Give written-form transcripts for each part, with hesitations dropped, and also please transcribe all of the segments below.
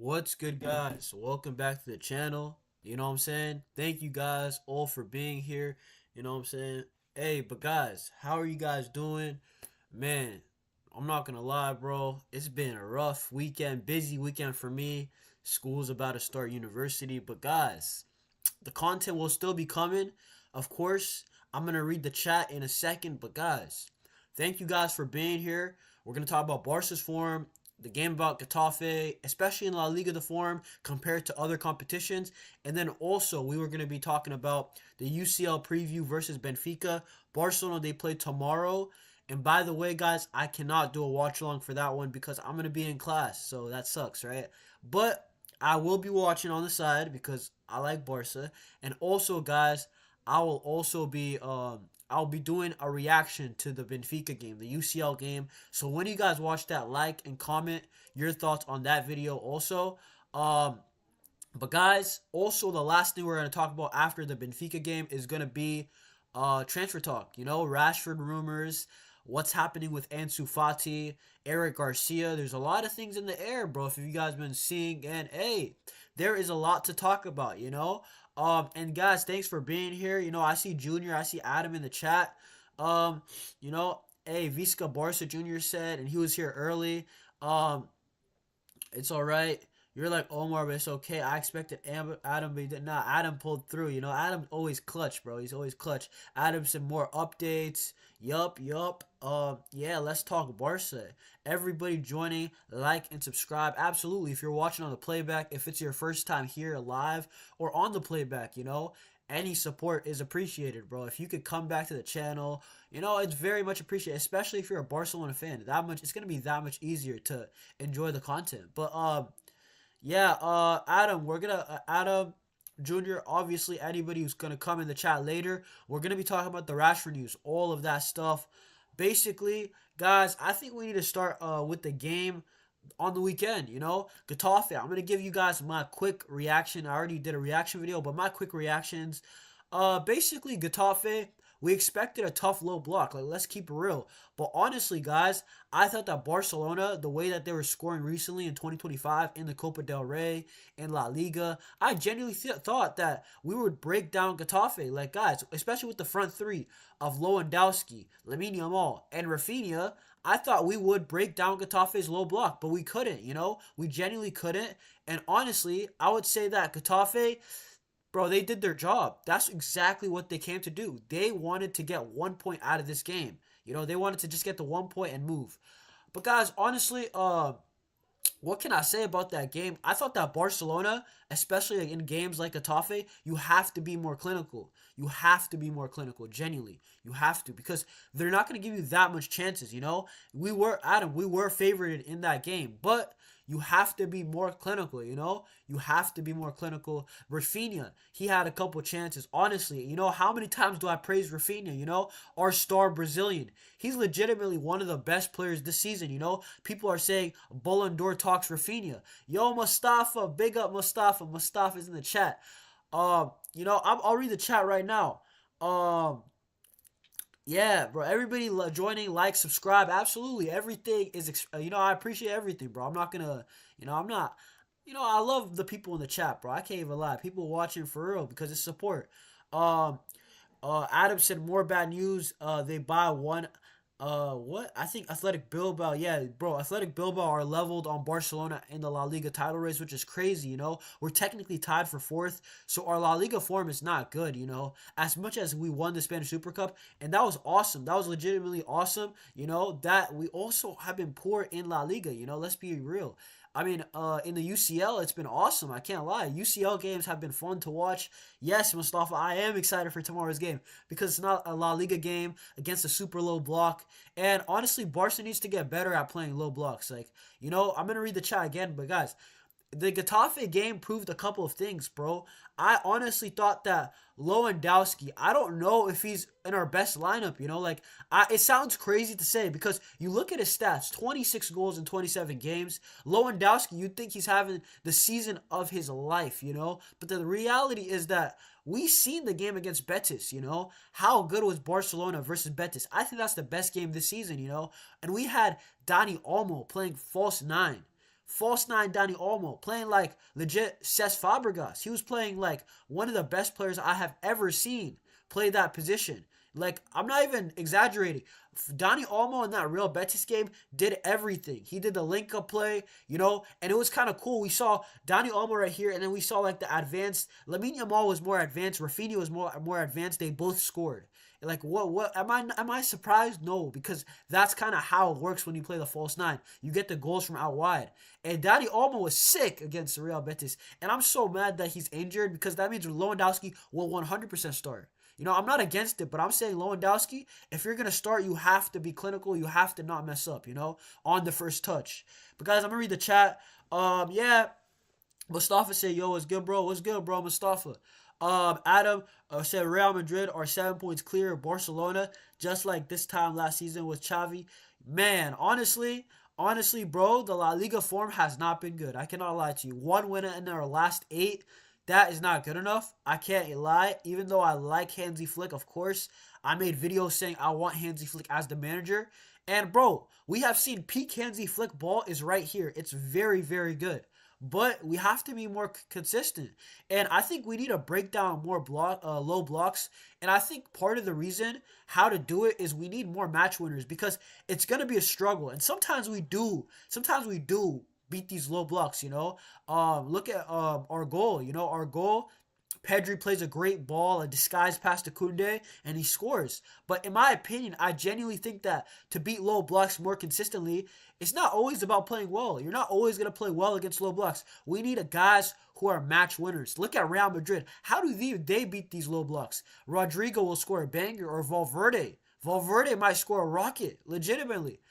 What's good, guys? Welcome back to the channel. You know what I'm saying? Thank you guys all for being here. You know what I'm saying? Hey, but guys, how are you guys doing? Man, I'm not gonna lie, bro. It's been a rough weekend, busy weekend for me. School's about to start university, but guys, the content will still be coming. Of course, I'm gonna read the chat in a second, but guys, thank you guys for being here. We're gonna talk about Barca's form, the game about Getafe, especially in La Liga, the form compared to other competitions, and then also we were gonna be talking about the UCL preview versus Benfica. Barcelona, they play tomorrow. And by the way, guys, I cannot do a watch along for that one because I'm gonna be in class, so that sucks, right? But I will be watching on the side because I like Barca. And also, guys, I'll be doing a reaction to the Benfica game, the UCL game. So when you guys watch that, like and comment your thoughts on that video also. Um but guys, also the last thing we're gonna talk about after the Benfica game is gonna be transfer talk. You know, Rashford rumors, what's happening with Ansu Fati, Eric Garcia. There's a lot of things in the air, bro. If you guys been seeing, and hey, there is a lot to talk about. And guys, thanks for being here. I see Junior, I see Adam in the chat. Um, hey, Visca Barca Junior said, and he was here early. Um, it's all right. You're like Omar, but it's okay. I expected Adam, but he did not. Adam pulled through. Adam's always clutch, bro. He's always clutch. Adam said more updates. Yup. Yeah, let's talk Barca. Everybody joining, like and subscribe. Absolutely. If you're watching on the playback, if it's your first time here live or on the playback, any support is appreciated, bro. If you could come back to the channel, it's very much appreciated, especially if you're a Barcelona fan. It's gonna be that much easier to enjoy the content. But yeah, Adam, we're gonna Adam Junior. Obviously, anybody who's gonna come in the chat later, we're gonna be talking about the Rashford news, all of that stuff. Basically, guys, I think we need to start with the game on the weekend. Getafe. I'm gonna give you guys my quick reaction. I already did a reaction video, but my quick reactions. Basically, Getafe. We expected a tough low block. Like, let's keep it real. But honestly, guys, I thought that Barcelona, the way that they were scoring recently in 2025 in the Copa del Rey and La Liga, I genuinely thought that we would break down Getafe. Like, guys, especially with the front three of Lewandowski, Lamine Yamal, and Raphinha, I thought we would break down Getafe's low block, but we couldn't, We genuinely couldn't. And honestly, I would say that Getafe, bro, they did their job. That's exactly what they came to do. They wanted to get 1 point out of this game. They wanted to just get the 1 point and move. But guys, honestly, what can I say about that game? I thought that Barcelona, especially in games like Getafe, you have to be more clinical. You have to be more clinical, genuinely. You have to, because they're not going to give you that much chances, We were favored in that game, but you have to be more clinical. You have to be more clinical. Raphinha, he had a couple chances. Honestly, how many times do I praise Raphinha, our star Brazilian? He's legitimately one of the best players this season, People are saying Ballon d'Or talks Raphinha. Yo, Mustafa, big up Mustafa. Mustafa's in the chat. I'll read the chat right now. Yeah, bro. Everybody joining, like, subscribe. Absolutely, everything is. I appreciate everything, bro. I'm not gonna. I'm not. I love the people in the chat, bro. I can't even lie. People watching for real because it's support. Um, Adam said more bad news. They buy one. What? I think Athletic Bilbao. Yeah, bro. Athletic Bilbao are leveled on Barcelona in the La Liga title race, which is crazy. We're technically tied for fourth, so our La Liga form is not good. As much as we won the Spanish Super Cup, and that was awesome. That was legitimately awesome. That we also have been poor in La Liga. Let's be real. I mean, in the UCL, it's been awesome. I can't lie. UCL games have been fun to watch. Yes, Mustafa, I am excited for tomorrow's game because it's not a La Liga game against a super low block. And honestly, Barca needs to get better at playing low blocks. Like, I'm going to read the chat again, but guys, the Getafe game proved a couple of things, bro. I honestly thought that Lewandowski, I don't know if he's in our best lineup, it sounds crazy to say because you look at his stats, 26 goals in 27 games. Lewandowski, you'd think he's having the season of his life, But the reality is that we seen the game against Betis, How good was Barcelona versus Betis? I think that's the best game this season, And we had Dani Olmo playing false nine. false nine Dani Olmo, playing like legit Cesc Fabregas. He was playing like one of the best players I have ever seen play that position. Like, I'm not even exaggerating. Dani Olmo in that Real Betis game did everything. He did the link-up play, and it was kind of cool. We saw Dani Olmo right here, and then we saw, like, the advanced. Lamine Yamal was more advanced. Raphinha was more advanced. They both scored. Like, what am I surprised? No, because that's kind of how it works when you play the false nine. You get the goals from out wide. And Dani Olmo was sick against the Real Betis. And I'm so mad that he's injured, because that means Lewandowski will 100% start. I'm not against it, but I'm saying Lewandowski, if you're going to start, you have to be clinical. You have to not mess up, on the first touch. But guys, I'm going to read the chat. Yeah, Mustafa said, yo, what's good, bro? What's good, bro, Mustafa? Adam said Real Madrid are 7 points clear of Barcelona, just like this time last season with Xavi. Man, honestly, bro, the La Liga form has not been good. I cannot lie to you. One winner in our last 8. That is not good enough. I can't lie. Even though I like Hansi Flick, of course, I made videos saying I want Hansi Flick as the manager. And, bro, we have seen peak Hansi Flick ball is right here. It's very, very good. But we have to be more consistent. And I think we need to break down more low blocks. And I think part of the reason how to do it is we need more match winners, because it's going to be a struggle. And sometimes we do. Beat these low blocks, look at our goal. Our goal, Pedri plays a great ball, a disguise pass to Koundé, and he scores. But in my opinion, I genuinely think that to beat low blocks more consistently, it's not always about playing well. You're not always going to play well against low blocks. We need guys who are match winners. Look at Real Madrid. How do they beat these low blocks? Rodrigo will score a banger, or Valverde. Valverde might score a rocket, legitimately.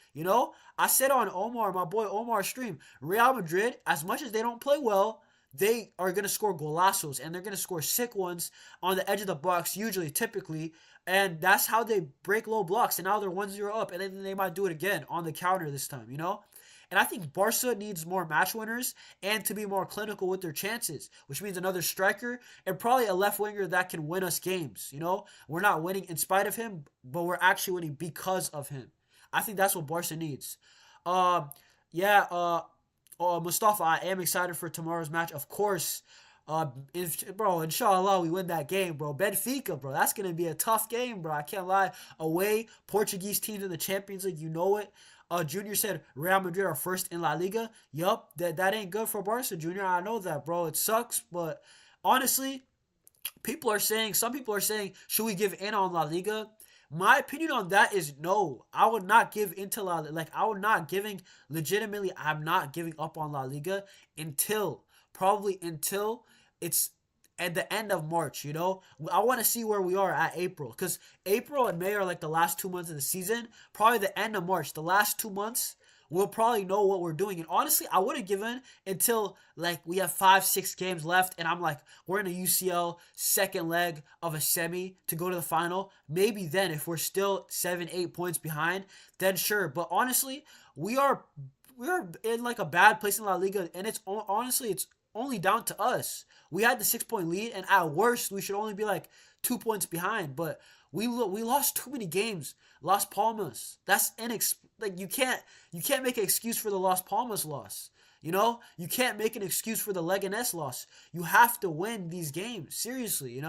I said on my boy Omar's stream, Real Madrid, as much as they don't play well, they are going to score golazos, and they're going to score sick ones on the edge of the box, typically, and that's how they break low blocks. And now they're 1-0 up, and then they might do it again on the counter this time, And I think Barca needs more match winners and to be more clinical with their chances, which means another striker and probably a left winger that can win us games, We're not winning in spite of him, but we're actually winning because of him. I think that's what Barca needs. Mustafa, I am excited for tomorrow's match, of course. Inshallah, we win that game, bro. Benfica, bro, that's going to be a tough game, bro. I can't lie. Away, Portuguese teams in the Champions League, it. Junior said Real Madrid are first in La Liga. Yup, that ain't good for Barca, Junior. I know that, bro. It sucks, but honestly, some people are saying, should we give in on La Liga? My opinion on that is no. I would not give into La Liga. I'm not giving up on La Liga until it's at the end of March, I want to see where we are at April, because April and May are like the last 2 months of the season. Probably the end of March, the last 2 months, we'll probably know what we're doing. And honestly, I wouldn't give in until we have 5-6 games left, and I'm we're in a UCL second leg of a semi to go to the final. Maybe then, if we're still 7-8 points behind, then sure. But honestly, we are in a bad place in La Liga, and it's only down to us. We had the 6-point lead, and at worst, we should only be 2 points behind. But we lost too many games. Las Palmas. That's you can't make an excuse for the Las Palmas loss. You can't make an excuse for the Leganés loss. You have to win these games. Seriously,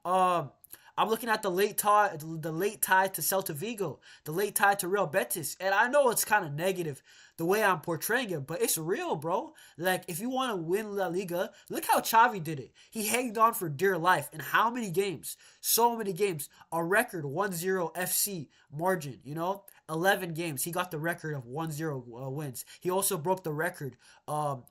I'm looking at the late tie to Celta Vigo, the late tie to Real Betis, and I know it's kind of negative the way I'm portraying it, but it's real, bro. If you want to win La Liga, look how Xavi did it. He hanged on for dear life. In how many games? So many games. A record 1-0 FC margin, 11 games. He got the record of 1-0 wins. He also broke the record of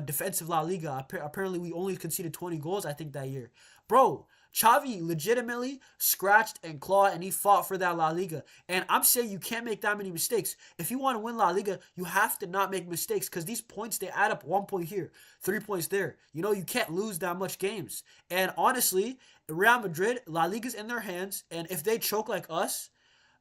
defensive La Liga. Apparently, we only conceded 20 goals, I think, that year. Bro, Xavi legitimately scratched and clawed, and he fought for that La Liga. And I'm saying you can't make that many mistakes. If you want to win La Liga, you have to not make mistakes, because these points, they add up. 1 point here, 3 points there. You can't lose that much games. And honestly, Real Madrid, La Liga's in their hands, and if they choke like us,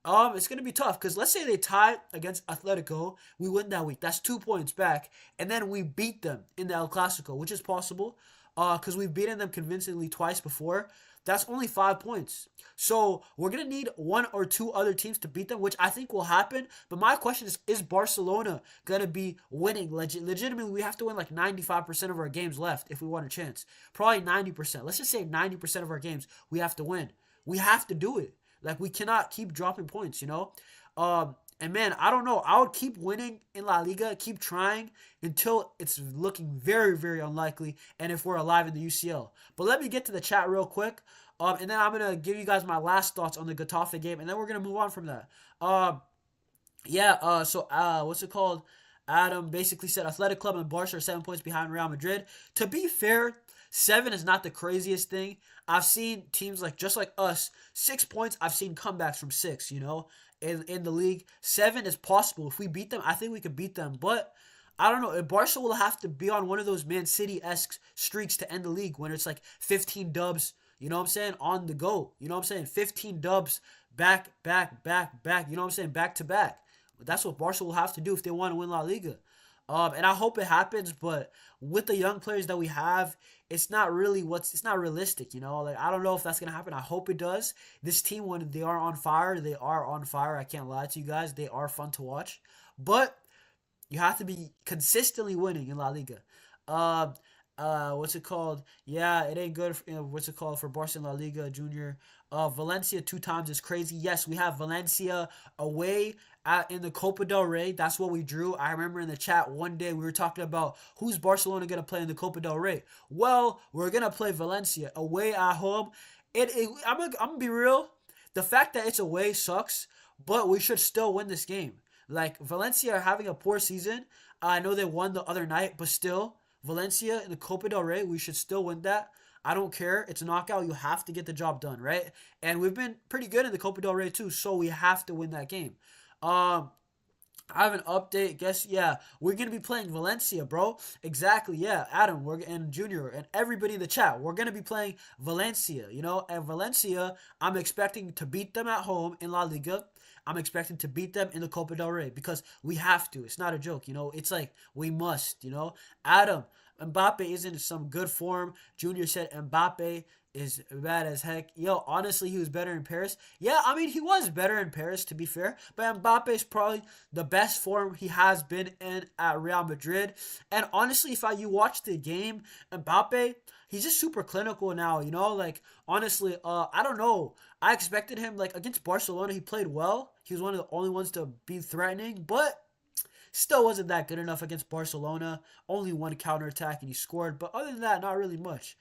it's going to be tough, because let's say they tie against Atletico, we win that week. That's 2 points back, and then we beat them in the El Clasico, which is possible. because we've beaten them convincingly twice before. That's only 5 points. So we're gonna need one or two other teams to beat them, which I think will happen. But my question is Barcelona gonna be winning? Legitimately, we have to win like 95% of our games left if we want a chance. Probably 90%. Let's just say 90% of our games we have to win. We have to do it. Like, we cannot keep dropping points, you know? And man, I don't know. I would keep winning in La Liga, keep trying until it's looking very, very unlikely, and if we're alive in the UCL. But let me get to the chat real quick, and then I'm gonna give you guys my last thoughts on the Getafe game, and then we're gonna move on from that. What's it called? Adam basically said Athletic Club and Barca are 7 points behind Real Madrid. To be fair, 7 is not the craziest thing. I've seen teams like just like us, 6 points. I've seen comebacks from 6. You know, in the league, 7 is possible. If we beat them, I think we could beat them. But I don't know. Barca will have to be on one of those Man City-esque streaks to end the league when it's like 15 dubs. You know what I'm saying? On the go. You know what I'm saying? 15 dubs back. You know what I'm saying? Back to back. That's what Barca will have to do if they want to win La Liga. And I hope it happens, but with the young players that we have, it's not realistic, you know? Like, I don't know if that's gonna happen. I hope it does. This team, when they are on fire, they are on fire. I can't lie to you guys. They are fun to watch. But you have to be consistently winning in La Liga. What's it called? Yeah, it ain't good. What's it called for Barca in La Liga Junior? Valencia 2 times is crazy. Yes, we have Valencia away in the Copa del Rey. That's what we drew. I remember in the chat one day we were talking about who's Barcelona gonna play in the Copa del Rey. Well, we're gonna play Valencia away at home. I'm gonna be real. The fact that it's away sucks, but we should still win this game. Like, Valencia are having a poor season. I know they won the other night, but still, Valencia in the Copa del Rey, we should still win that. I don't care. It's a knockout. You have to get the job done, right? And we've been pretty good in the Copa del Rey too, so we have to win that game. I have an update. Guess, yeah, we're gonna be playing Valencia, bro. Exactly, yeah. Adam, and Junior, and everybody in the chat, we're gonna be playing Valencia. You know, and Valencia, I'm expecting to beat them at home in La Liga. I'm expecting to beat them in the Copa del Rey because we have to. It's not a joke, you know. It's like we must, you know. Adam, Mbappe isn't in some good form. Junior said Mbappe is bad as heck. Yo, honestly, he was better in Paris. Yeah, I mean, he was better in Paris, to be fair. But Mbappe is probably the best form he has been in at Real Madrid. And honestly, if you watch the game, Mbappe, he's just super clinical now, you know? Like, honestly, I don't know. I expected him, like, against Barcelona, he played well. He was one of the only ones to be threatening. But still wasn't that good enough against Barcelona. Only one counterattack and he scored. But other than that, not really much.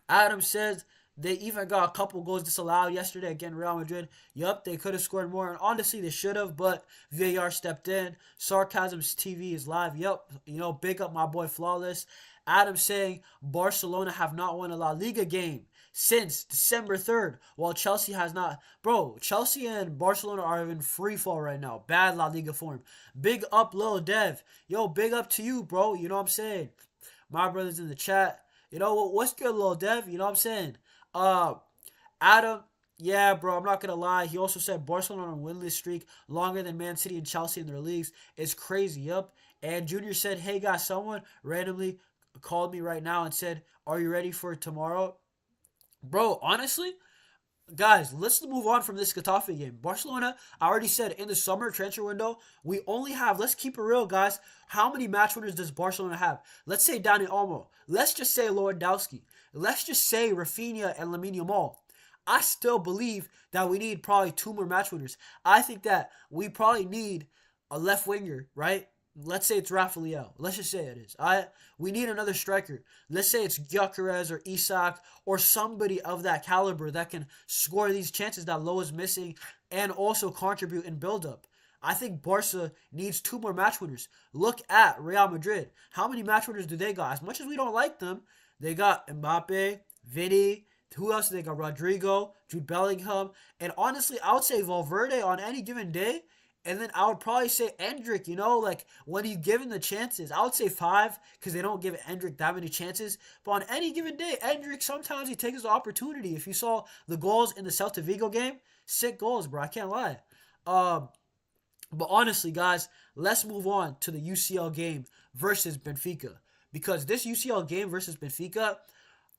Adam says they even got a couple goals disallowed yesterday against Real Madrid. Yup, they could have scored more. And honestly, they should have, but VAR stepped in. Sarcasm's TV is live. Yup, you know, big up my boy Flawless. Adam saying Barcelona have not won a La Liga game since December 3rd, while Chelsea has not. Bro, Chelsea and Barcelona are in free fall right now. Bad La Liga form. Big up, Lil Dev. Yo, big up to you, bro. You know what I'm saying? My brother's in the chat. You know what? What's good, Lil Dev? You know what I'm saying? Adam, yeah, bro, I'm not going to lie. He also said Barcelona on a winless streak longer than Man City and Chelsea in their leagues. It's crazy, yup. And Junior said, hey, guys, someone randomly called me right now and said, are you ready for tomorrow? Bro, honestly, guys, let's move on from this Getafe game. Barcelona, I already said, in the summer transfer window, we only have, let's keep it real, guys. How many match winners does Barcelona have? Let's say Dani Olmo. Let's just say Lewandowski. Let's just say Raphinha and Yamal. I still believe that we need probably 2 more match winners. I think that we probably need a left winger, right? Let's say it's Raphael. Let's just say it is. We need another striker. Let's say it's Gyökeres or Isak or somebody of that caliber that can score these chances that Lowe is missing and also contribute in build-up. I think Barca needs 2 more match winners. Look at Real Madrid. How many match winners do they got? As much as we don't like them, they got Mbappe, Vini. Who else do they got? Rodrigo, Jude Bellingham. And honestly, I would say Valverde on any given day. And then I would probably say Endrick, you know, like when you given the chances. I would say 5 because they don't give Endrick that many chances. But on any given day, Endrick, sometimes he takes the opportunity. If you saw the goals in the Celta Vigo game, sick goals, bro. I can't lie. But honestly, guys, let's move on to the UCL game versus Benfica. because this UCL game versus Benfica,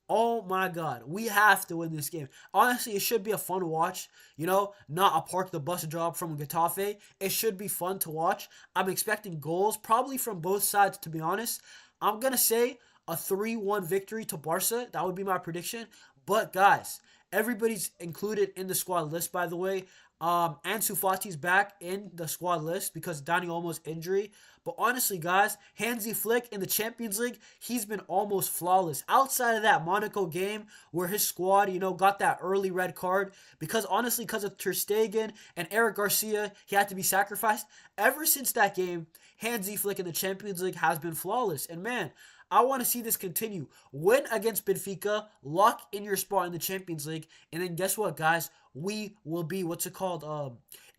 oh my God, we have to win this game. Honestly, it should be a fun watch. Not a park the bus drop from Getafe. It should be fun to watch. I'm expecting goals, probably from both sides, to be honest. I'm going to say a 3-1 victory to Barca. That would be my prediction. But guys, everybody's included in the squad list, by the way. Ansu Fati's back in the squad list because Dani Olmo's injury. But honestly, guys, Hansi Flick in the Champions League, he's been almost flawless. Outside of that Monaco game where his squad, got that early red card, because of Ter Stegen and Eric Garcia, he had to be sacrificed. Ever since that game, Hansi Flick in the Champions League has been flawless. And man, I want to see this continue. Win against Benfica, lock in your spot in the Champions League, and then guess what, guys? We will be,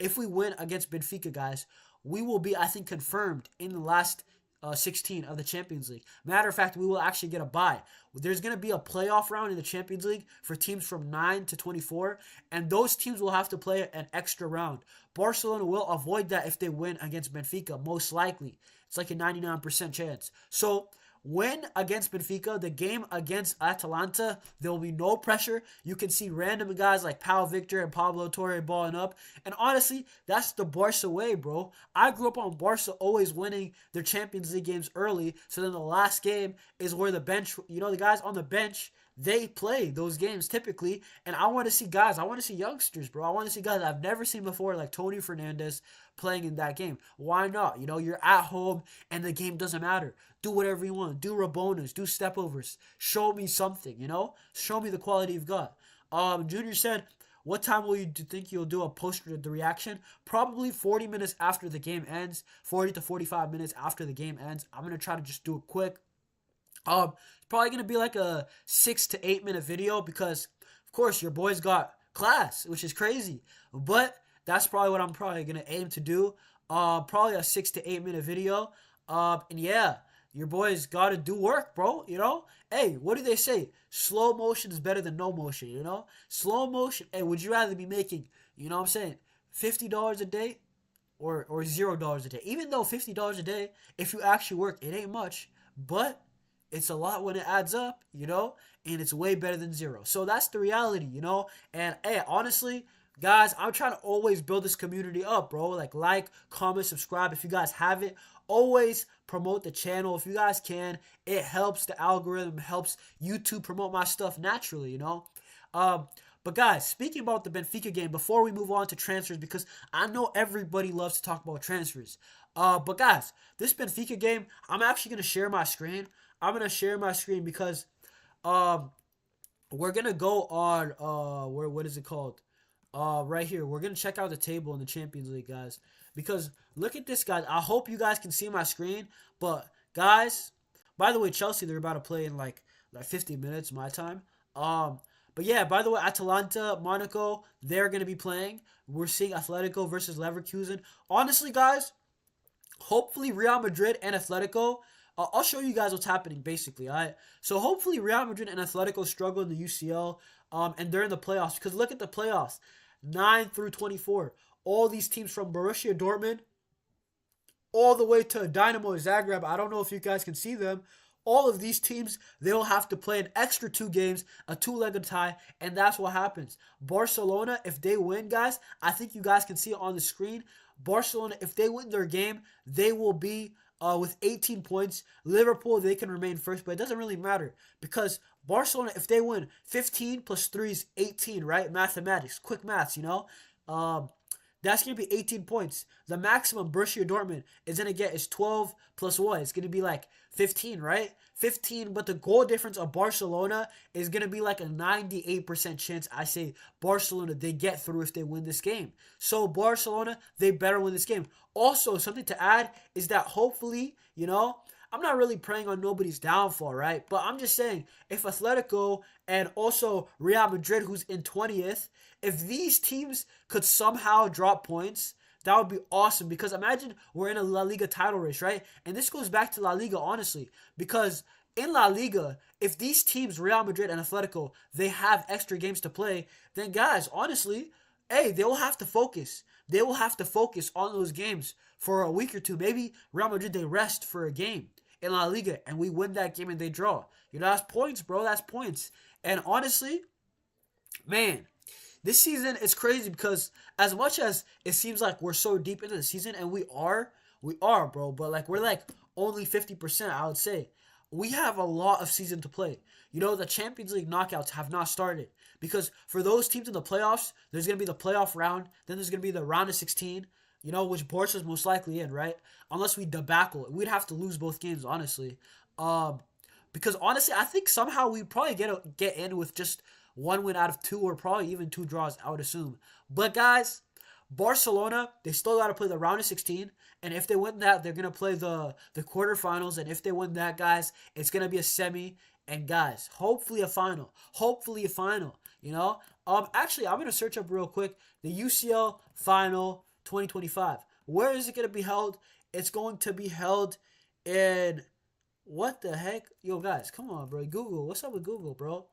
if we win against Benfica, guys, we will be, I think, confirmed in the last 16 of the Champions League. Matter of fact, we will actually get a bye. There's going to be a playoff round in the Champions League for teams from 9 to 24, and those teams will have to play an extra round. Barcelona will avoid that if they win against Benfica, most likely. It's like a 99% chance. So, win against Benfica, the game against Atalanta, there will be no pressure. You can see random guys like Pau Victor and Pablo Torre balling up. And honestly, that's the Barca way, bro. I grew up on Barca always winning their Champions League games early. So then the last game is where the bench, the guys on the bench, they play those games typically. And I want to see guys, I want to see youngsters, bro. I want to see guys I've never seen before, like Tony Fernandez playing in that game. Why not? You're at home and the game doesn't matter. Do whatever you want. Do Rabonas. Do stepovers. Show me something, Show me the quality you've got. Junior said, what time will you think you'll do a post the reaction? Probably 40 minutes after the game ends. 40 to 45 minutes after the game ends. I'm going to try to just do it quick. It's probably going to be like a 6 to 8 minute video because, of course, your boys got class, which is crazy. But that's probably what I'm probably going to aim to do. Probably a 6 to 8 minute video. And yeah, your boys got to do work, bro. Hey, what do they say? Slow motion is better than no motion, Slow motion. Hey, would you rather be making, what I'm saying, $50 a day or $0 a day? Even though $50 a day, if you actually work, it ain't much. But it's a lot when it adds up, and it's way better than zero. So that's the reality, And hey, honestly, guys, I'm trying to always build this community up, bro. Like, comment, subscribe. If you guys haven't, always promote the channel if you guys can. It helps the algorithm, helps YouTube promote my stuff naturally, But guys, speaking about the Benfica game, before we move on to transfers, because I know everybody loves to talk about transfers. But guys, this Benfica game, I'm actually going to share my screen. I'm going to share my screen because we're going to go on, what is it called? Right here. We're going to check out the table in the Champions League, guys. Because look at this, guys. I hope you guys can see my screen. But, guys, by the way, Chelsea, they're about to play in like 50 minutes my time. But yeah, by the way, Atalanta, Monaco, they're going to be playing. We're seeing Atletico versus Leverkusen. Honestly, guys, hopefully Real Madrid and Atletico, I'll show you guys what's happening, basically, all right? So hopefully Real Madrid and Atletico struggle in the UCL, and they're in the playoffs. Because look at the playoffs, 9 through 24. All these teams from Borussia Dortmund all the way to Dynamo Zagreb. I don't know if you guys can see them. All of these teams, they'll have to play an extra 2 games, a 2-legged tie, and that's what happens. Barcelona, if they win, guys, I think you guys can see it on the screen. Barcelona, if they win their game, they will be with 18 points. Liverpool, they can remain first, but it doesn't really matter because Barcelona, if they win, 15 plus 3 is 18, right? Mathematics, quick maths, that's going to be 18 points. The maximum Borussia Dortmund is going to get is 12 plus 1. It's going to be like 15, right? 15, but the goal difference of Barcelona is going to be like a 98% chance. I say Barcelona, they get through if they win this game. So Barcelona, they better win this game. Also, something to add is that hopefully, I'm not really praying on nobody's downfall, right? But I'm just saying, if Atletico and also Real Madrid, who's in 20th, if these teams could somehow drop points, that would be awesome. Because imagine we're in a La Liga title race, right? And this goes back to La Liga, honestly. Because in La Liga, if these teams, Real Madrid and Atletico, they have extra games to play, then guys, honestly, hey, they will have to focus. They will have to focus on those games for a week or two. Maybe Real Madrid, they rest for a game. in La Liga, and we win that game and they draw. You know, that's points, bro. That's points. And honestly, man, this season is crazy because as much as it seems like we're so deep into the season, and we are, bro. But like we're like only 50%, I would say. We have a lot of season to play. You know, the Champions League knockouts have not started because for those teams in the playoffs, there's gonna be the playoff round, then there's gonna be the round of 16. You know, which Barca's most likely in, right? Unless we debacle, we'd have to lose both games, honestly. Um, because honestly, I think somehow we probably get in with just one win out of two, or probably even two draws, I would assume. But guys, Barcelona, they still got to play the round of 16, and if they win that, they're gonna play the quarterfinals, and if they win that, guys, it's gonna be a semi, and guys, hopefully a final, hopefully a final. You know, actually, I'm gonna search up real quick the UCL final 2025. Where is it gonna be held? It's going to be held in what the heck? Yo, guys, come on, bro. Google. What's up with Google, bro?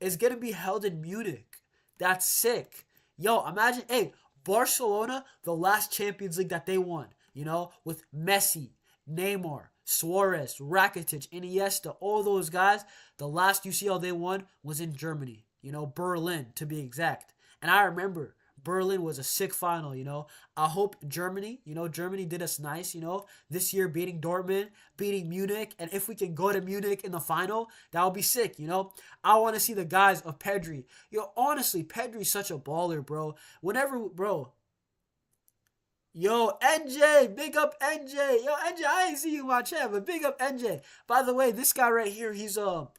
It's gonna be held in Munich. That's sick. Yo, imagine, hey, Barcelona, the last Champions League that they won, you know, with Messi, Neymar, Suarez, Rakitic, Iniesta, all those guys, the last UCL they won was in Germany, you know, Berlin to be exact. And I remember Berlin was a sick final, you know. I hope Germany, you know, Germany did us nice, you know, this year beating Dortmund, beating Munich, and if we can go to Munich in the final, that would be sick, you know. I want to see the guys of Pedri. Yo, honestly, Pedri's such a baller, bro. Bro. Yo, NJ, big up NJ. Yo, NJ, I ain't see you in my chat, but big up NJ. By the way, this guy right here, he's um,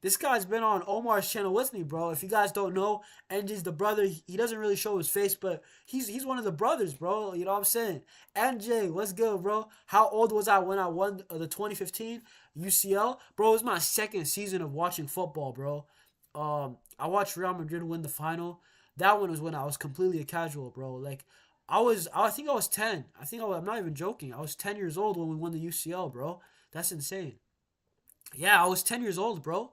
this guy's been on Omar's channel with me, bro. If you guys don't know, NJ's the brother. He doesn't really show his face, but he's one of the brothers, bro. You know what I'm saying? NJ, what's good, bro? How old was I when I won the 2015 UCL? Bro, it was my second season of watching football, bro. I watched Real Madrid win the final. That one was when I was completely a casual, bro. Like, I think I was 10. I'm not even joking. I was 10 years old when we won the UCL, bro. That's insane. Yeah, I was 10 years old, bro.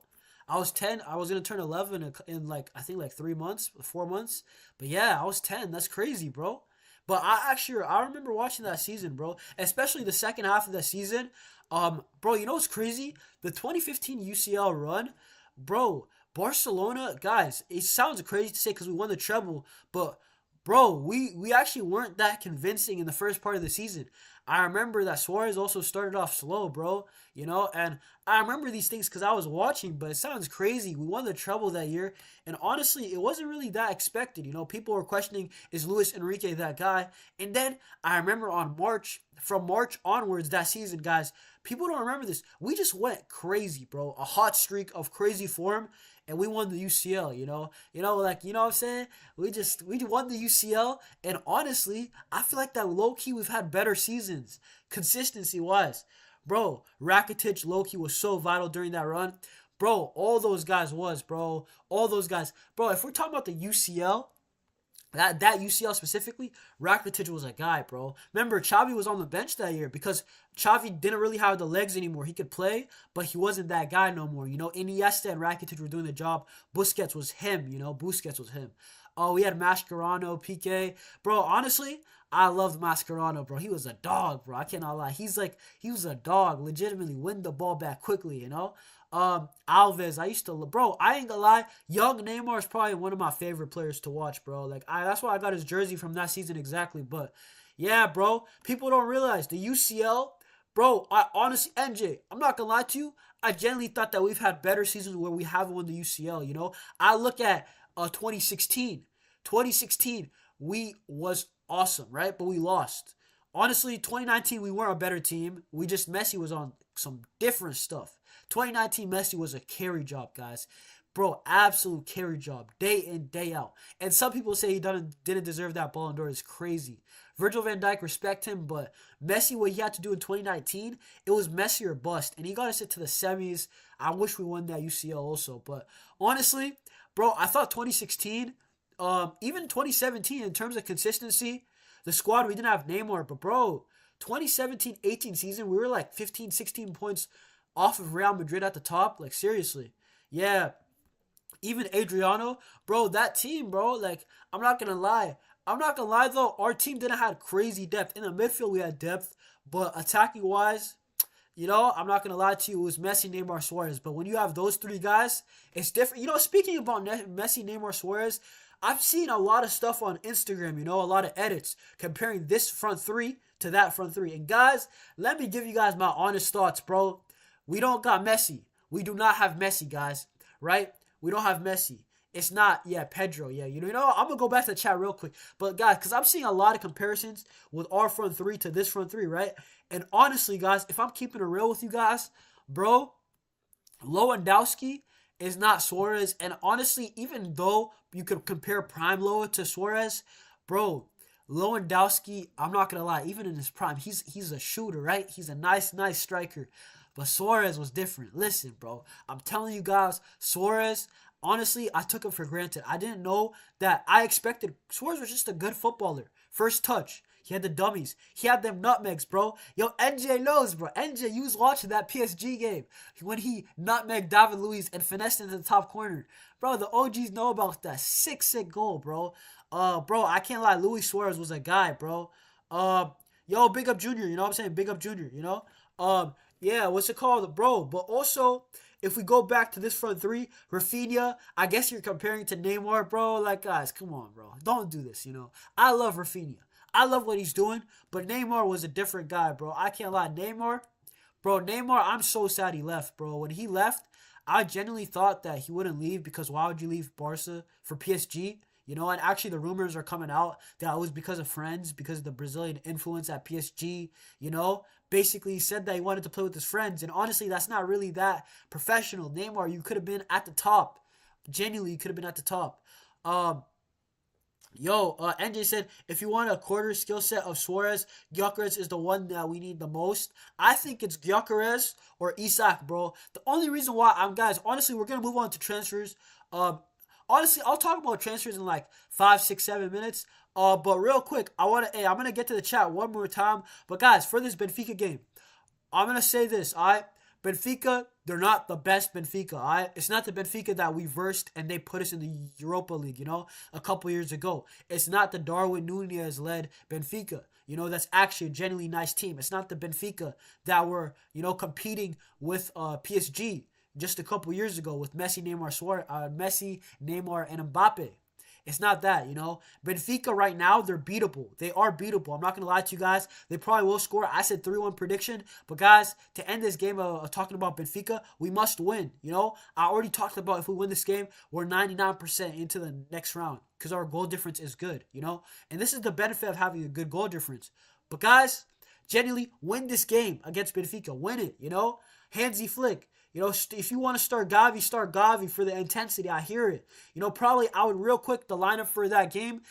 I was 10. I was going to turn 11 in like, I think like 3 months, 4 months. But yeah, I was 10. That's crazy, bro. But I remember watching that season, bro. Especially the second half of the season. Bro, you know what's crazy? The 2015 UCL run, bro, Barcelona, guys, it sounds crazy to say because we won the treble, but bro, we actually weren't that convincing in the first part of the season. I remember that Suarez also started off slow, bro. You know, and I remember these things because I was watching, but it sounds crazy. We won the treble that year, and honestly, it wasn't really that expected. You know, people were questioning, is Luis Enrique that guy? And then I remember from March onwards that season, guys, people don't remember this. We just went crazy, bro. A hot streak of crazy form, and we won the UCL, like, you know what I'm saying? We won the UCL, and honestly, I feel like that low-key we've had better seasons, consistency-wise. Bro, Rakitic low-key was so vital during that run. Bro, all those guys bro. All those guys. Bro, if we're talking about the UCL, that UCL specifically, Rakitic was a guy, bro. Remember, Xavi was on the bench that year because Xavi didn't really have the legs anymore. He could play, but he wasn't that guy no more. You know, Iniesta and Rakitic were doing the job. Busquets was him, Busquets was him. Oh, we had Mascherano, Piqué. Bro, honestly, I loved Mascherano, bro. He was a dog, bro. I cannot lie. He was a dog. Legitimately win the ball back quickly, Alves, bro, I ain't gonna lie, young Neymar is probably one of my favorite players to watch, bro. Like, that's why I got his jersey from that season exactly. But yeah, bro, people don't realize the UCL, bro. I honestly, NJ, I'm not gonna lie to you, I genuinely thought that we've had better seasons where we haven't won the UCL. I look at 2016. 2016, we was awesome, right? But we lost. Honestly, 2019, we weren't a better team. Messi was on some different stuff. 2019 Messi was a carry job, guys. Bro, absolute carry job, day in, day out. And some people say he didn't deserve that Ballon d'Or. It's crazy. Virgil van Dijk, respect him, but Messi, what he had to do in 2019, it was Messi or bust. And he got us into the semis. I wish we won that UCL also. But honestly, bro, I thought 2016, even 2017, in terms of consistency, the squad, we didn't have Neymar. But bro, 2017-18 season, we were like 15, 16 points off of Real Madrid at the top. Like, seriously. Yeah. Even Adriano, bro, that team, bro, like, I'm not gonna lie, though, our team didn't have crazy depth. In the midfield, we had depth, but attacking wise, I'm not gonna lie to you, it was Messi, Neymar, Suarez. But when you have those three guys, it's different. Speaking about Messi, Neymar, Suarez, I've seen a lot of stuff on Instagram. A lot of edits comparing this front three to that front three. And guys, let me give you guys my honest thoughts, bro. We don't got Messi. We do not have Messi, guys. Right? We don't have Messi. It's not, Pedro. Yeah, I'm going to go back to the chat real quick. But, guys, because I'm seeing a lot of comparisons with our front three to this front three, right? And honestly, guys, if I'm keeping it real with you guys, bro, Lewandowski is not Suarez. And honestly, even though you could compare Prime Loa to Suarez, bro, Lewandowski, I'm not going to lie, even in his prime, he's a shooter, right? He's a nice striker. But Suarez was different. Listen, bro, I'm telling you guys, Suarez, honestly, I took him for granted. I didn't know that. I expected Suarez was just a good footballer. First touch. He had the dummies. He had them nutmegs, bro. Yo, NJ knows, bro. NJ, you was watching that PSG game when he nutmegged David Luiz and finessed into the top corner. Bro, the OGs know about that. Sick goal, bro. Bro, I can't lie. Luis Suarez was a guy, bro. Yo, big up Junior. You know what I'm saying? Big up Junior, Yeah, what's it called, bro? But also, if we go back to this front three, Raphinha, I guess you're comparing to Neymar, bro. Like, guys, come on, bro. Don't do this, I love Raphinha. I love what he's doing, but Neymar was a different guy, bro. I can't lie. Neymar, I'm so sad he left, bro. When he left, I genuinely thought that he wouldn't leave because why would you leave Barca for PSG? And actually the rumors are coming out that it was because of friends, because of the Brazilian influence at PSG, Basically, he said that he wanted to play with his friends, and honestly, that's not really that professional. Neymar, you could have been at the top. Genuinely, you could have been at the top. NJ said, if you want a quarter skill set of Suarez, Gyökeres is the one that we need the most. I think it's Gyökeres or Isak, bro. The only reason why guys, honestly, we're going to move on to transfers. Honestly, I'll talk about transfers in like 5, 6, 7 minutes. But real quick, I'm going to get to the chat one more time. But guys, for this Benfica game, I'm going to say this, all right? Benfica, they're not the best Benfica, all right? It's not the Benfica that we versed and they put us in the Europa League, a couple years ago. It's not the Darwin Nunez-led Benfica, that's actually a genuinely nice team. It's not the Benfica that were, competing with PSG just a couple years ago with Messi, Neymar, and Mbappe. It's not that, Benfica right now, they're beatable. They are beatable. I'm not going to lie to you guys. They probably will score. I said 3-1 prediction. But, guys, to end this game of talking about Benfica, we must win, I already talked about if we win this game, we're 99% into the next round because our goal difference is good, And this is the benefit of having a good goal difference. But, guys, genuinely, win this game against Benfica. Win it, Hansi Flick. If you want to start Gavi for the intensity. I hear it. Probably I would real quick the lineup for that game.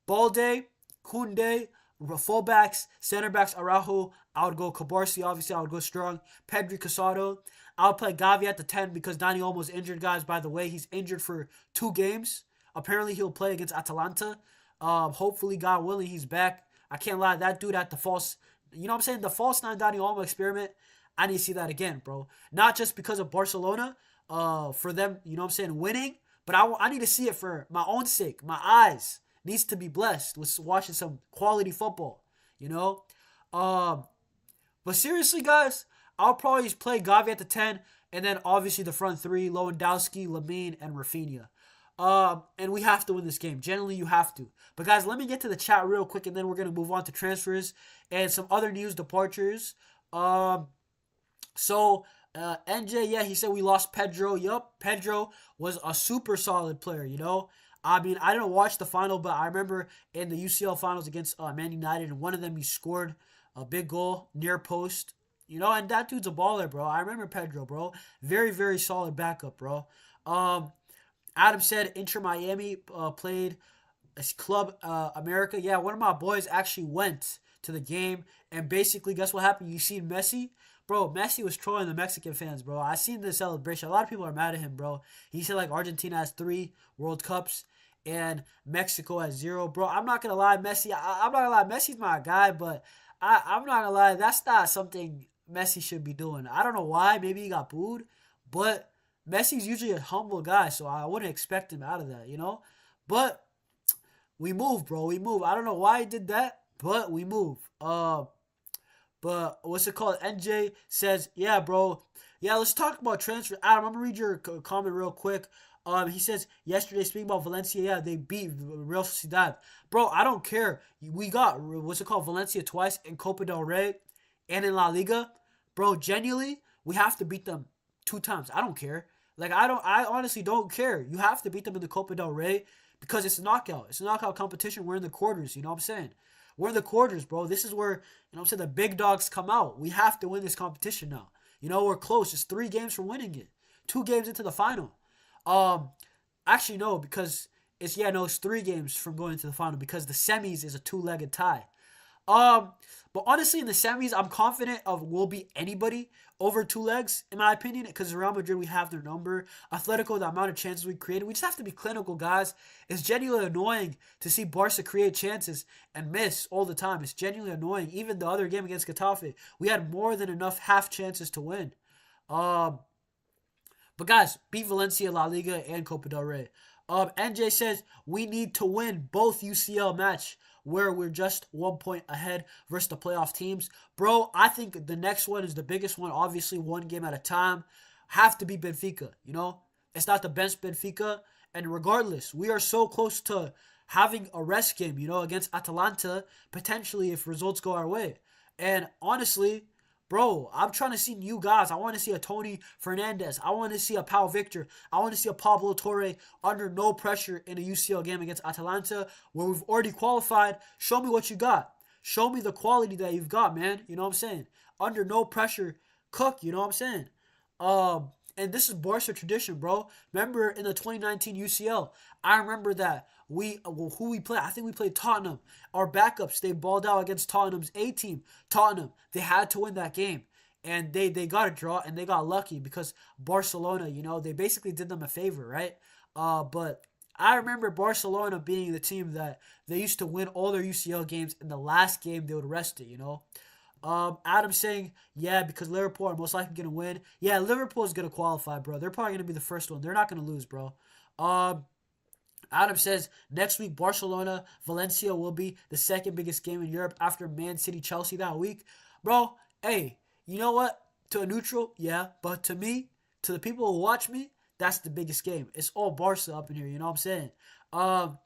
Balde, Koundé, fullbacks, center backs, Araujo. I would go Cabarsi. Obviously, I would go strong. Pedri, Casado. I would play Gavi at the 10 because Dani Olmo's injured, guys. By the way, he's injured for 2 games. Apparently, he'll play against Atalanta. Hopefully, God willing, he's back. I can't lie. That dude at the false, the false 9 Dani Olmo experiment. I need to see that again, bro. Not just because of Barcelona, for them, winning, but I need to see it for my own sake. My eyes needs to be blessed with watching some quality football, But seriously, guys, I'll probably just play Gavi at the 10, and then obviously the front 3, Lewandowski, Lamine, and Raphinha. And we have to win this game. Generally, you have to. But, guys, let me get to the chat real quick, and then we're going to move on to transfers and some other news departures. NJ, he said we lost Pedro. Yup, Pedro was a super solid player, I mean, I didn't watch the final, but I remember in the UCL finals against Man United, and one of them he scored a big goal near post, and that dude's a baller, bro. I remember Pedro, bro. Very, very solid backup, bro. Adam said Inter Miami played Club America. Yeah, one of my boys actually went to the game, and basically, guess what happened? You seen Messi? Bro, Messi was trolling the Mexican fans, bro. I seen the celebration. A lot of people are mad at him, bro. He said, Argentina has 3 World Cups and Mexico has 0. Bro, I'm not going to lie, Messi. I'm not going to lie. Messi's my guy, but I'm not going to lie. That's not something Messi should be doing. I don't know why. Maybe he got booed, but Messi's usually a humble guy, so I wouldn't expect him out of that, But we move, bro. We move. I don't know why he did that, but we move. But what's it called? NJ says, yeah, bro. Yeah, let's talk about transfer. Adam, I'm gonna read your comment real quick. He says yesterday speaking about Valencia, yeah, they beat Real Sociedad. Bro, I don't care. We got what's it called? Valencia twice in Copa del Rey and in La Liga. Bro, genuinely, we have to beat them 2 times. I don't care. Like I honestly don't care. You have to beat them in the Copa del Rey because it's a knockout. It's a knockout competition. We're in the quarters, you know what I'm saying? We're in the quarters, bro. This is where, you know what I'm saying, the big dogs come out. We have to win this competition now. You know, we're close. It's 3 games from winning it. 2 games into the final. Um, Actually no, because it's 3 games from going to the final because the semis is a two-legged tie. Um, but honestly, in the semis, I'm confident of we'll beat anybody over 2 legs, in my opinion, because Real Madrid, we have their number. Atletico, the amount of chances we created, we just have to be clinical, guys. It's genuinely annoying to see Barca create chances and miss all the time. It's genuinely annoying. Even the other game against Getafe, we had more than enough half chances to win. Um, but guys, beat Valencia, La Liga, and Copa del Rey. NJ says we need to win both UCL match where we're just 1 point ahead versus the playoff teams. Bro, I think the next one is the biggest one. Obviously, 1 game at a time. Have to be Benfica, you know? It's not the bench Benfica. And regardless, we are so close to having a rest game, you know, against Atalanta, potentially if results go our way. And honestly, bro, I'm trying to see new guys. I want to see a Tony Fernandez. I want to see a Pau Victor. I want to see a Pablo Torre under no pressure in a UCL game against Atalanta where we've already qualified. Show me what you got. Show me the quality that you've got, man. You know what I'm saying? Under no pressure, cook. You know what I'm saying? And this is Barca tradition, bro. Remember in the 2019 UCL, I remember that who we played. I think we played Tottenham. Our backups, they balled out against Tottenham's A team. Tottenham, they had to win that game. And they got a draw and they got lucky because Barcelona, you know, they basically did them a favor, right? But I remember Barcelona being the team that they used to win all their UCL games. In the last game, they would rest it, you know? Adam saying, yeah, because Liverpool are most likely going to win. Yeah, Liverpool is going to qualify, bro. They're probably going to be the first one. They're not going to lose, bro. Um, Adam says, next week, Barcelona, Valencia will be the second biggest game in Europe after Man City, Chelsea that week. Bro, hey, you know what? To a neutral, yeah. But to me, to the people who watch me, that's the biggest game. It's all Barca up in here, you know what I'm saying? Um,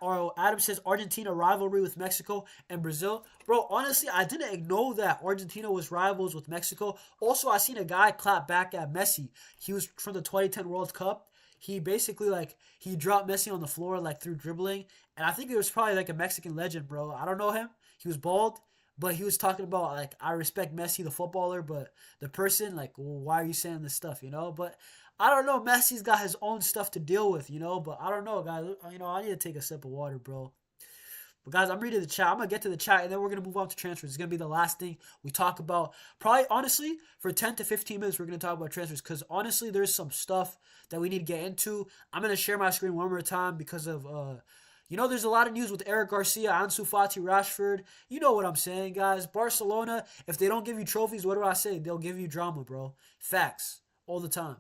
or Adam says Argentina rivalry with Mexico and Brazil. Bro, honestly, I didn't know that Argentina was rivals with Mexico. Also, I seen a guy clap back at Messi. He was from the 2010 World Cup. He basically he dropped Messi on the floor through dribbling, and I think it was probably a Mexican legend, bro. I don't know him. He was bald, but he was talking about I respect Messi the footballer, but the person well, why are you saying this stuff, you know? But I don't know. Messi's got his own stuff to deal with, you know. But I don't know, guys. You know, I need to take a sip of water, bro. But guys, I'm reading the chat. I'm gonna get to the chat, and then we're gonna move on to transfers. It's gonna be the last thing we talk about. Probably, honestly, for 10 to 15 minutes, we're gonna talk about transfers because honestly, there's some stuff that we need to get into. I'm gonna share my screen one more time because of there's a lot of news with Eric Garcia, Ansu Fati, Rashford. You know what I'm saying, guys. Barcelona, if they don't give you trophies, what do I say? They'll give you drama, bro. Facts all the time.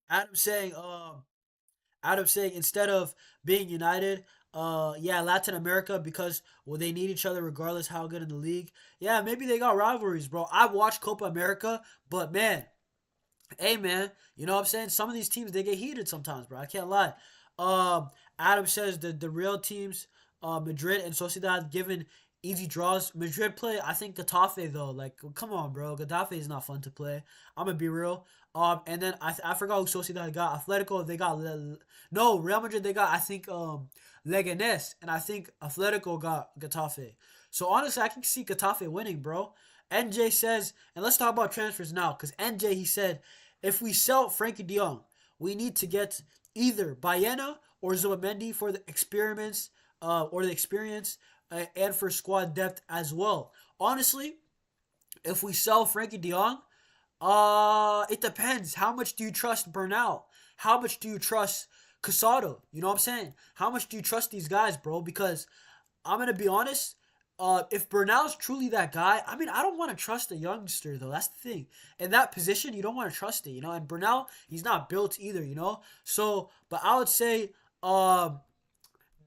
Adam saying, Adam saying instead of being united, yeah, Latin America because they need each other regardless how good in the league. Yeah, maybe they got rivalries, bro. I watched Copa America, but man, hey man, you know what I'm saying? Some of these teams they get heated sometimes, bro. I can't lie. Um, Adam says the real teams, Madrid and Sociedad given easy draws. Madrid play, I think Getafe though. Come on, bro. Getafe is not fun to play. I'm gonna be real. And then I forgot who Sociedad got. Atletico they got no Real Madrid they got I think Leganes and I think Atletico got Getafe. So honestly, I can see Getafe winning, bro. NJ says, and let's talk about transfers now, because NJ he said if we sell Frankie De Jong, we need to get either Baena or Zubamendi for the experiments, or the experience, and for squad depth as well. Honestly, if we sell Frankie De Jong, it depends. How much do you trust Bernal? How much do you trust Casado? You know what I'm saying? How much do you trust these guys, bro? Because I'm gonna be honest. If Bernal's truly that guy, I mean, I don't want to trust a youngster though. That's the thing. In that position, you don't want to trust it, you know. And Bernal, he's not built either, you know. So, but I would say,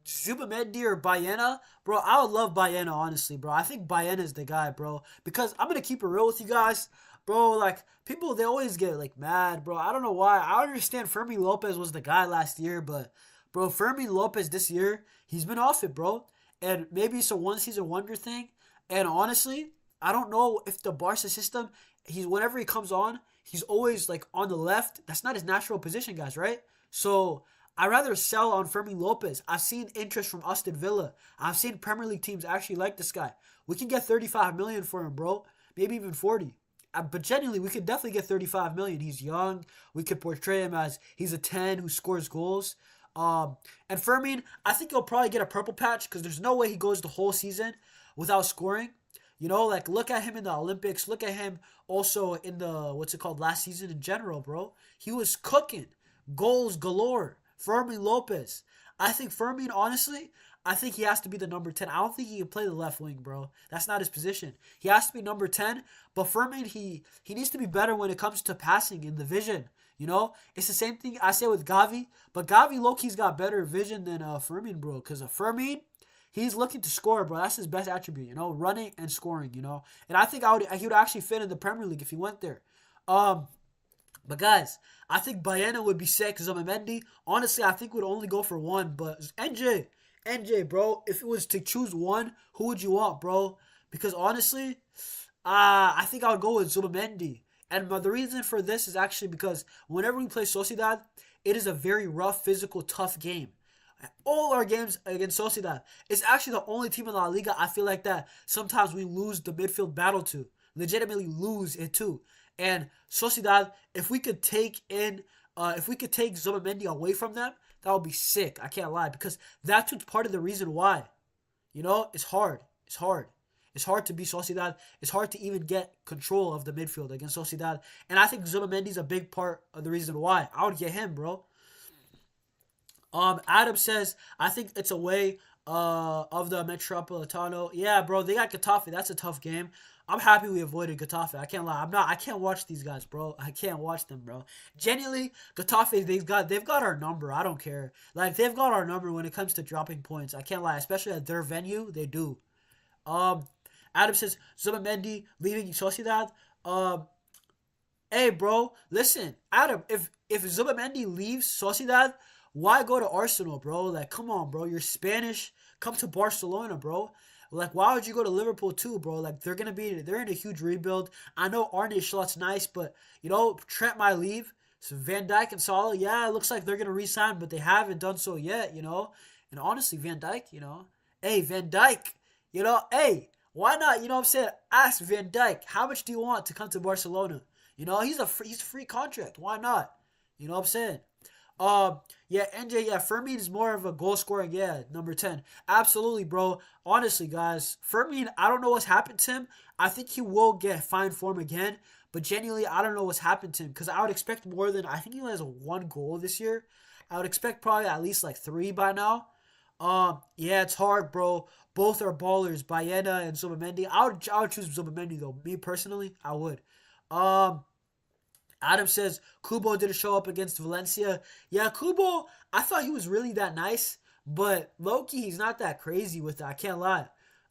Zubamendi or Baena, bro. I would love Baena, honestly, bro. I think Baena is the guy, bro. Because I'm gonna keep it real with you guys, bro. Like people, they always get like mad, bro. I don't know why. I understand Fermin Lopez was the guy last year, but bro, Fermin Lopez this year, he's been off it, bro. And maybe it's a one season wonder thing. And honestly, I don't know if the Barca system, he's whenever he comes on, he's always like on the left. That's not his natural position, guys, right? So I rather sell on Fermin Lopez. I've seen interest from Aston Villa. I've seen Premier League teams actually like this guy. We can get 35 million for him, bro. Maybe even 40. But genuinely, we could definitely get 35 million. He's young. We could portray him as he's a 10 who scores goals. And Fermin, I think he'll probably get a purple patch because there's no way he goes the whole season without scoring. You know, like look at him in the Olympics. Look at him also in the what's it called last season in general, bro. He was cooking goals galore. Fermin Lopez. I think Fermin, honestly, I think he has to be the number 10. I don't think he can play the left wing, bro. That's not his position. He has to be number 10. But Fermin, he needs to be better when it comes to passing in the vision. You know, it's the same thing I say with Gavi, but Gavi low-key's got better vision than Fermin, bro. Because Fermin, he's looking to score, bro. That's his best attribute, you know, running and scoring, you know. And I think he would actually fit in the Premier League if he went there. But guys, I think Baena would be sick. Zubamendi, honestly, I think would only go for one. But NJ, bro, if it was to choose one, who would you want, bro? Because honestly, I think I would go with Zubamendi. And the reason for this is actually because whenever we play Sociedad, it is a very rough, physical, tough game. All our games against Sociedad, it's actually the only team in La Liga I feel like that sometimes we lose the midfield battle to. Legitimately lose it too. And Sociedad, if we could take Zubamendi away from them, that would be sick. I can't lie because that's part of the reason why. You know, it's hard. It's hard. It's hard to beat Sociedad. It's hard to even get control of the midfield against Sociedad. And I think Zubamendi's a big part of the reason why. I would get him, bro. Adam says, I think it's a way of the Metropolitano. Yeah, bro, they got Getafe. That's a tough game. I'm happy we avoided Getafe. I can't lie. I can't watch these guys, bro. I can't watch them, bro. Genuinely, Getafe, they've got our number. I don't care. Like they've got our number when it comes to dropping points. I can't lie, especially at their venue, they do. Adam says Zubamendi leaving Sociedad. Hey, bro, listen, Adam. If Zubamendi leaves Sociedad, why go to Arsenal, bro? Like, come on, bro. You're Spanish. Come to Barcelona, bro. Like, why would you go to Liverpool too, bro? Like, they're in a huge rebuild. I know Arne Slot's nice, but you know Trent might leave. So Van Dijk and Salah, yeah, it looks like they're gonna re-sign, but they haven't done so yet, you know. And honestly, Van Dijk, you know, hey Van Dijk, you know, hey, why not? You know what I'm saying? Ask Van Dijk, how much do you want to come to Barcelona? You know, he's a free contract. Why not? You know what I'm saying? Yeah, NJ, yeah, Fermin is more of a goal scoring, yeah, number 10. Absolutely, bro. Honestly, guys, Fermin, I don't know what's happened to him. I think he will get fine form again, but genuinely, I don't know what's happened to him because I would expect more than, I think he has one goal this year. I would expect probably at least like 3 by now. Yeah, it's hard, bro. Both are ballers, Baena and Zubamendi. I would choose Zubamendi though. Me personally, I would. Um, Adam says Kubo didn't show up against Valencia. Yeah, Kubo, I thought he was really that nice, but Loki, he's not that crazy with it. I can't lie.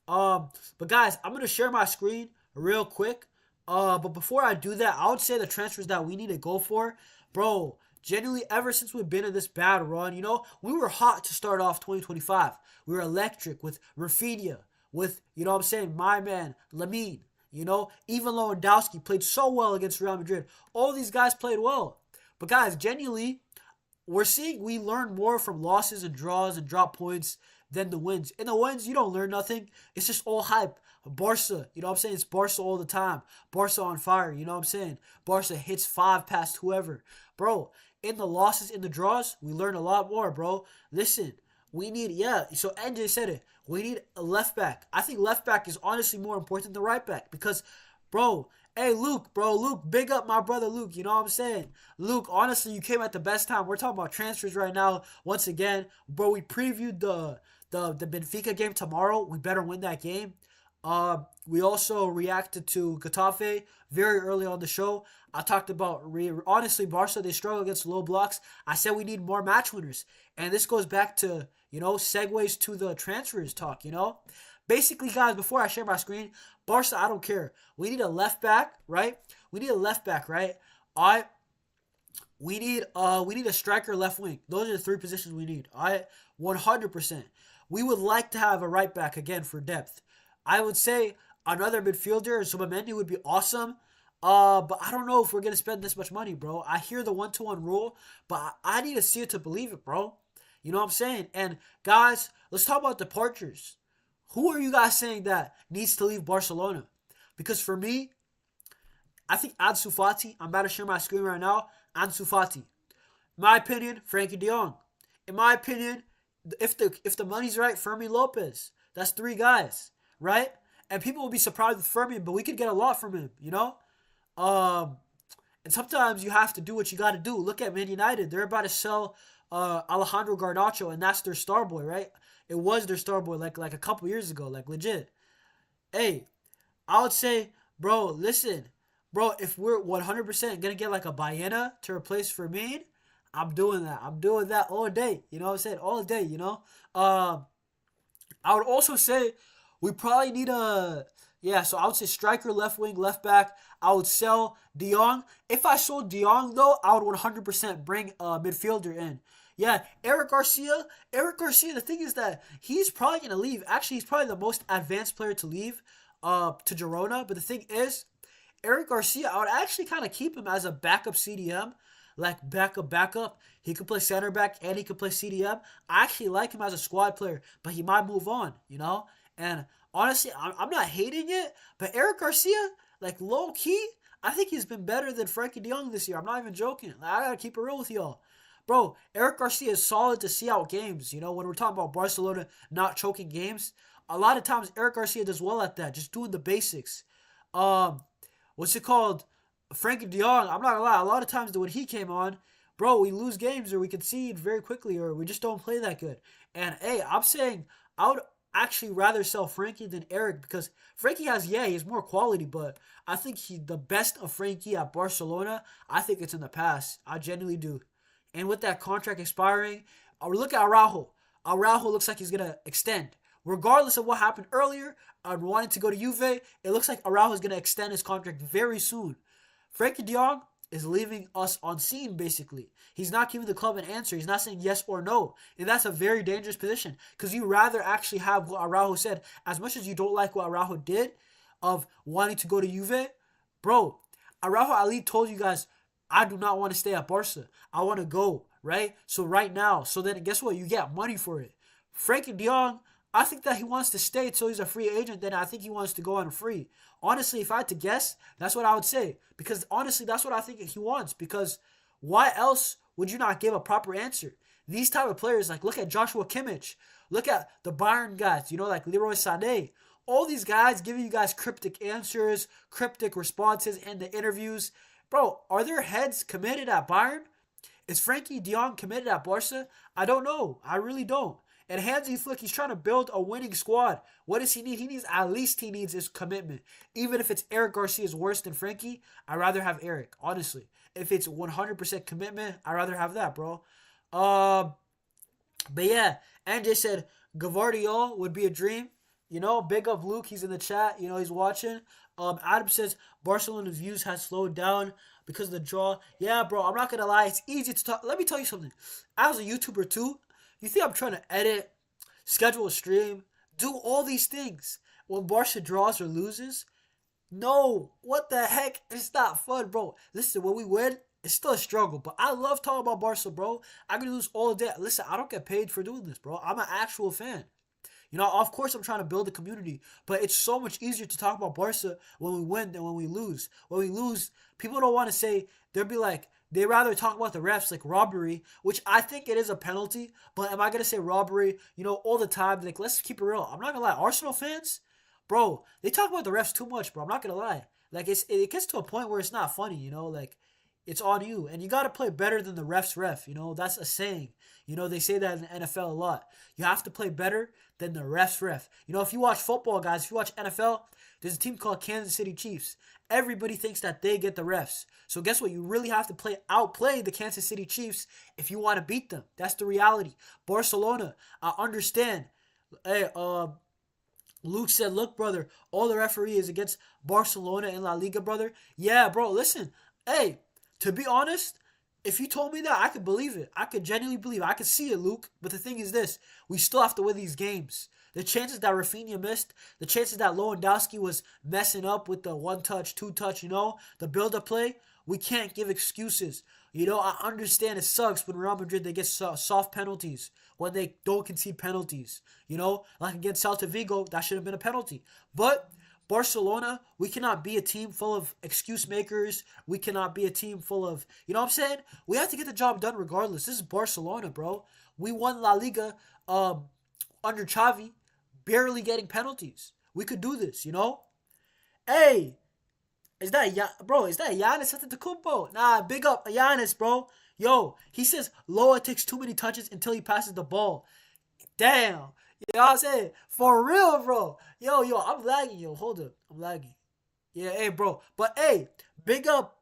But guys, I'm gonna share my screen real quick. But before I do that, I would say the transfers that we need to go for, bro. Genuinely, ever since we've been in this bad run, you know, we were hot to start off 2025. We were electric with Raphinha, with, you know what I'm saying, my man, Lamine. You know, even Lewandowski played so well against Real Madrid. All these guys played well. But guys, genuinely, we're seeing we learn more from losses and draws and drop points than the wins. In the wins, you don't learn nothing. It's just all hype. Barca, you know what I'm saying? It's Barca all the time. Barca on fire, you know what I'm saying? Barca hits 5 past whoever. Bro, in the losses, in the draws, we learn a lot more, bro. Listen, we need, yeah, so NJ said it. We need a left back. I think left back is honestly more important than right back because, bro, hey, Luke, big up my brother Luke. You know what I'm saying? Luke, honestly, you came at the best time. We're talking about transfers right now. Once again, bro, we previewed the Benfica game tomorrow. We better win that game. We also reacted to Getafe very early on the show. I talked about honestly Barca, they struggle against low blocks. I said we need more match winners, and this goes back to segues to the transfers talk. Basically, guys, before I share my screen, Barca, I don't care. We need a left back, right? We need a left back, right? I we need a striker left wing. Those are the three positions we need. 100%. We would like to have a right back again for depth. I would say another midfielder, Zubimendi would be awesome. But I don't know if we're gonna spend this much money, bro. I hear the 1-to-1 rule, but I need to see it to believe it, bro. You know what I'm saying? And guys, let's talk about departures. Who are you guys saying that needs to leave Barcelona? Because for me, I think Ansu Fati. I'm about to share my screen right now. Ansu Fati. In my opinion, Frankie De Jong. In my opinion, if the money's right, Fermi Lopez. That's three guys, right? And people will be surprised with Fermi, but we could get a lot from him. And sometimes you have to do what you got to do. Look at Man United. They're about to sell Alejandro Garnacho, and that's their star boy, right? It was their star boy like a couple years ago, like legit. Hey, I would say, bro, listen. Bro, if we're 100% going to get like a Baena to replace Firmino, I'm doing that. I'm doing that all day. You know what I'm saying? All day. I would also say we probably need so I would say striker, left wing, left back. I would sell De Jong. If I sold De Jong, though, I would 100% bring a midfielder in. Yeah, Eric Garcia, the thing is that he's probably going to leave. Actually, he's probably the most advanced player to leave to Girona. But the thing is, Eric Garcia, I would actually kind of keep him as a backup CDM. Like backup. He could play center back and he could play CDM. I actually like him as a squad player, but he might move on, And honestly, I'm not hating it, but Eric Garcia, like low key, I think he's been better than Frankie De Jong this year. I'm not even joking. I gotta keep it real with y'all. Bro, Eric Garcia is solid to see out games. When we're talking about Barcelona not choking games, a lot of times Eric Garcia does well at that, just doing the basics. What's it called? Frankie De Jong, I'm not gonna lie, a lot of times when he came on, bro, we lose games or we concede very quickly or we just don't play that good. And hey, I'm saying I would actually rather sell Frankie than Eric because Frankie he has more quality, but I think the best of Frankie at Barcelona, I think it's in the past. I genuinely do. And with that contract expiring, look at Araujo. Araujo looks like he's gonna extend. Regardless of what happened earlier, I'm wanting to go to Juve, it looks like Araujo is gonna extend his contract very soon. Frankie De Jong is leaving us on scene, basically. He's not giving the club an answer. He's not saying yes or no. And that's a very dangerous position because you rather actually have what Araujo said. As much as you don't like what Araujo did of wanting to go to Juve, bro, Araujo Ali told you guys, I do not want to stay at Barca. I want to go, right? So right now, then guess what? You get money for it. Frankie De Jong, I think that he wants to stay until he's a free agent. Then I think he wants to go on free. Honestly, if I had to guess, that's what I would say. Because honestly, that's what I think he wants. Because why else would you not give a proper answer? These type of players, like look at Joshua Kimmich. Look at the Bayern guys, like Leroy Sané. All these guys giving you guys cryptic answers, cryptic responses in the interviews. Bro, are their heads committed at Bayern? Is Frankie De Jong committed at Barca? I don't know. I really don't. And Hansi Flick, he's trying to build a winning squad. What does he need? He needs his commitment. Even if it's Eric Garcia's worse than Frankie, I'd rather have Eric, honestly. If it's 100% commitment, I'd rather have that, bro. But yeah, NJ said Gavardiol would be a dream. Big up Luke, he's in the chat. He's watching. Adam says Barcelona's views has slowed down because of the draw. Yeah, bro, I'm not going to lie. It's easy to talk. Let me tell you something. I was a YouTuber too. You think I'm trying to edit, schedule a stream, do all these things when Barca draws or loses? No. What the heck? It's not fun, bro. Listen, when we win, it's still a struggle. But I love talking about Barca, bro. I'm going to lose all day. Listen, I don't get paid for doing this, bro. I'm an actual fan. Of course I'm trying to build a community. But it's so much easier to talk about Barca when we win than when we lose. When we lose, people don't want to say, they'll be like, they rather talk about the refs like robbery, which I think it is a penalty. But am I going to say robbery, all the time? Like, let's keep it real. I'm not going to lie. Arsenal fans, bro, they talk about the refs too much, bro. I'm not going to lie. Like, it gets to a point where it's not funny, Like, It's on you. And you got to play better than the ref's ref. You know, that's a saying. You know, they say that in the NFL a lot. You have to play better than the ref's ref. You know, if you watch football, guys, if you watch NFL, there's a team called Kansas City Chiefs. Everybody thinks that they get the refs. So guess what? You really have to outplay the Kansas City Chiefs if you want to beat them. That's the reality. Barcelona, I understand. Hey, Luke said, look, brother, all the referee is against Barcelona and La Liga, brother. Yeah, bro, listen. Hey, to be honest, if you told me that, I could believe it. I could genuinely believe it. I could see it, Luke. But the thing is this. We still have to win these games. The chances that Raphinha missed, the chances that Lewandowski was messing up with the one-touch, two-touch, you know, the build-up play, we can't give excuses. You know, I understand it sucks when Real Madrid, they get soft penalties, when they don't concede penalties. You know, like against Celta Vigo, that should have been a penalty. But Barcelona, we cannot be a team full of excuse makers. We cannot be a team full of, you know what I'm saying? We have to get the job done regardless. This is Barcelona, bro. We won La Liga under Xavi, barely getting penalties. We could do this, you know? Hey, is that Giannis Antetokounmpo? Nah, big up Giannis, bro. Yo, he says Loa takes too many touches until he passes the ball. Damn. You know what I'm saying? For real, bro. Yo, I'm lagging, yo. Hold up. I'm lagging. Yeah, hey, bro. But, hey, big up.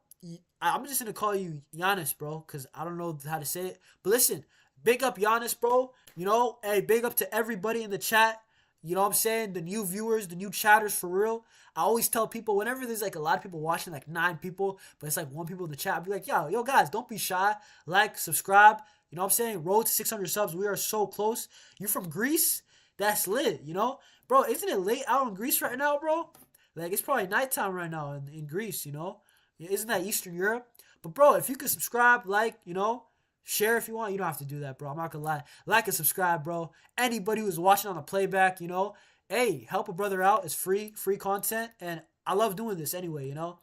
I'm just going to call you Giannis, bro, because I don't know how to say it. But listen, big up Giannis, bro. You know, hey, big up to everybody in the chat. You know what I'm saying? The new viewers, the new chatters, for real. I always tell people, whenever there's like a lot of people watching, like 9 people, but it's like 1 people in the chat, I'll be like, yo, guys, don't be shy. Like, subscribe. You know what I'm saying? Road to 600 subs. We are so close. You're from Greece? That's lit, you know? Bro, isn't it late out in Greece right now, bro? Like, it's probably nighttime right now in Greece, you know? Isn't that Eastern Europe? But, bro, if you could subscribe, like, you know, share if you want. You don't have to do that, bro. I'm not gonna lie. Like and subscribe, bro. Anybody who's watching on the playback, you know, hey, help a brother out. It's free content, and I love doing this anyway, you know.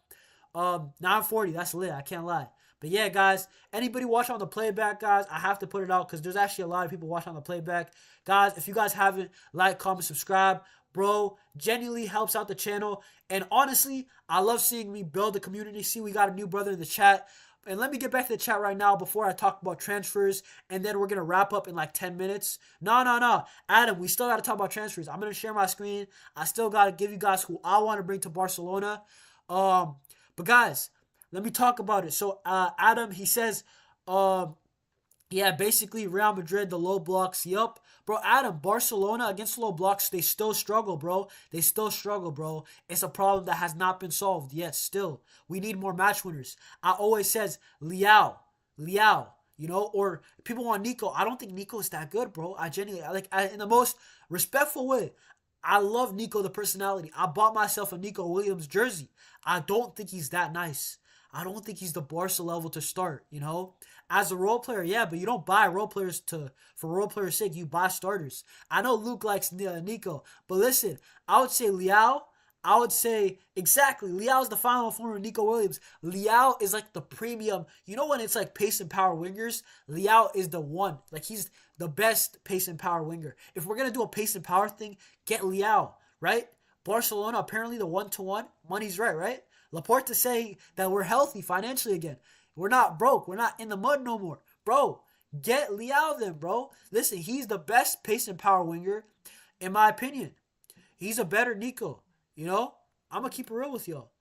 940, that's lit. I can't lie. But yeah, guys, anybody watching on the playback, guys, I have to put it out because there's actually a lot of people watching on the playback. Guys, if you guys haven't, like, comment, subscribe, bro, genuinely helps out the channel. And honestly, I love seeing me build the community. See, we got a new brother in the chat. And let me get back to the chat right now before I talk about transfers, and then we're going to wrap up in like 10 minutes. No. Adam, we still got to talk about transfers. I'm going to share my screen. I still got to give you guys who I want to bring to Barcelona. But guys, let me talk about it. So, Adam, he says, yeah, basically Real Madrid, the low blocks. Yup. Bro, Adam, Barcelona against low blocks, they still struggle, bro. They still struggle, bro. It's a problem that has not been solved yet still. We need more match winners. I always says Liao, you know, or people want Nico. I don't think Nico is that good, bro. I genuinely, in the most respectful way, I love Nico, the personality. I bought myself a Nico Williams jersey. I don't think he's that nice. I don't think he's the Barca level to start, you know? As a role player, yeah, but you don't buy role players for role players' sake. You buy starters. I know Luke likes Nico, but listen, I would say Liao. I would say, exactly, Liao is the final form of Nico Williams. Liao is like the premium. You know when it's like pace and power wingers? Liao is the one. Like, he's the best pace and power winger. If we're going to do a pace and power thing, get Liao, right? Barcelona, apparently the 1-to-1. Money's right? Laporta saying that we're healthy financially again. We're not broke. We're not in the mud no more. Bro, get Liao then, bro. Listen, he's the best pace and power winger, in my opinion. He's a better Nico, you know? I'm going to keep it real with y'all.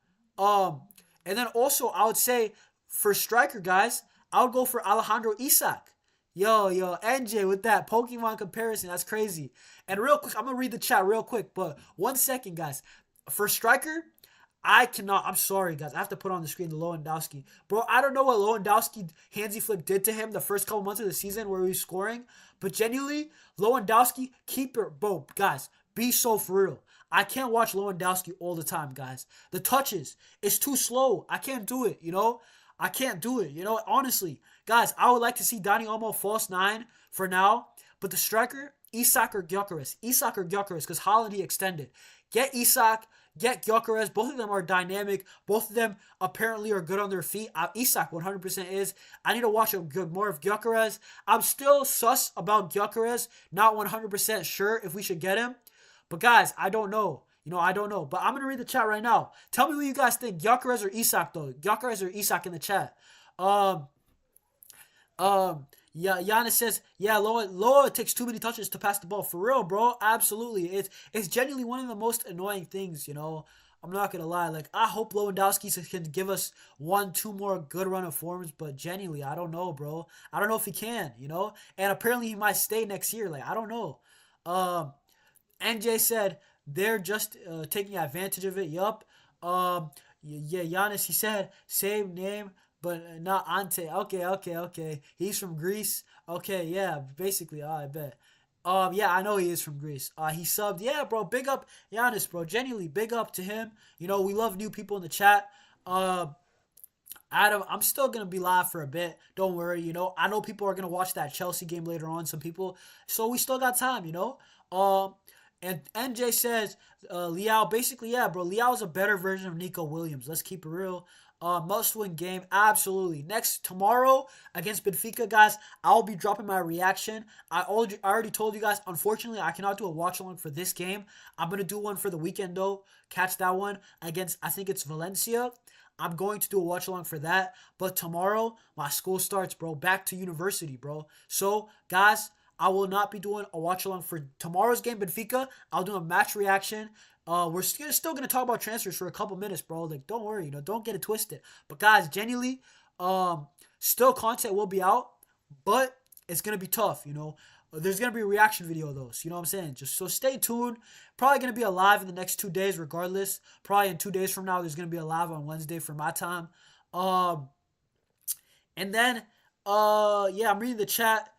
And then also, I would say, for striker, guys, I would go for Alejandro Isak. Yo, NJ with that Pokemon comparison. That's crazy. And real quick, I'm going to read the chat real quick, but 1 second, guys. For striker, I cannot. I'm sorry, guys. I have to put on the screen the Lewandowski. Bro, I don't know what Lewandowski handsy flick did to him the first couple months of the season where he was scoring. But genuinely, Lewandowski, keeper. Bro, guys, be so for real. I can't watch Lewandowski all the time, guys. The touches, it's too slow. I can't do it, you know? I can't do it, you know? Honestly, guys, I would like to see Dani Olmo false 9 for now. But the striker, Isak or Gyökeres. Isak or Gyökeres, because Haaland he extended. Get Isak. Get Gyökeres. Both of them are dynamic. Both of them apparently are good on their feet. Isak 100% is. I need to watch more of Gyökeres. I'm still sus about Gyökeres. Not 100% sure if we should get him. But guys, I don't know. You know, I don't know. But I'm going to read the chat right now. Tell me what you guys think. Gyökeres or Isak, though. Gyökeres or Isak in the chat. Um, yeah, Giannis says, yeah, Loa takes too many touches to pass the ball. For real, bro. Absolutely. It's genuinely one of the most annoying things, you know. I'm not gonna lie. Like, I hope Lewandowski can give us one, two more good run of forms, but genuinely, I don't know, bro. I don't know if he can, you know. And apparently, he might stay next year. Like, I don't know. Um, NJ said they're just taking advantage of it. Yup. Yeah, Giannis, he said same name, but not Ante. Okay, okay, okay. He's from Greece. Okay, yeah, basically, I bet. Yeah, I know he is from Greece. He subbed. Yeah, bro, big up Giannis, bro. Genuinely, big up to him. You know, we love new people in the chat. Adam, I'm still gonna be live for a bit. Don't worry, you know. I know people are gonna watch that Chelsea game later on. Some people, so we still got time, you know. And NJ says, Liao, basically, yeah, bro. Liao is a better version of Nico Williams. Let's keep it real. Must-win game, absolutely. Next tomorrow against Benfica, guys, I'll be dropping my reaction. I already told you guys. Unfortunately, I cannot do a watch along for this game. I'm gonna do one for the weekend though. Catch that one against, I think it's Valencia. I'm going to do a watch along for that. But tomorrow, my school starts, bro. Back to university, bro. So, guys, I will not be doing a watch along for tomorrow's game, Benfica. I'll do a match reaction. We're still gonna talk about transfers for a couple minutes, bro. Like, don't worry, you know, don't get it twisted. But guys, genuinely, still content will be out, but it's gonna be tough, you know. There's gonna be a reaction video of those. You know what I'm saying? Just so stay tuned. Probably gonna be alive in the next 2 days, regardless. Probably in 2 days from now, there's gonna be a live on Wednesday for my time. Um, and then, yeah, I'm reading the chat,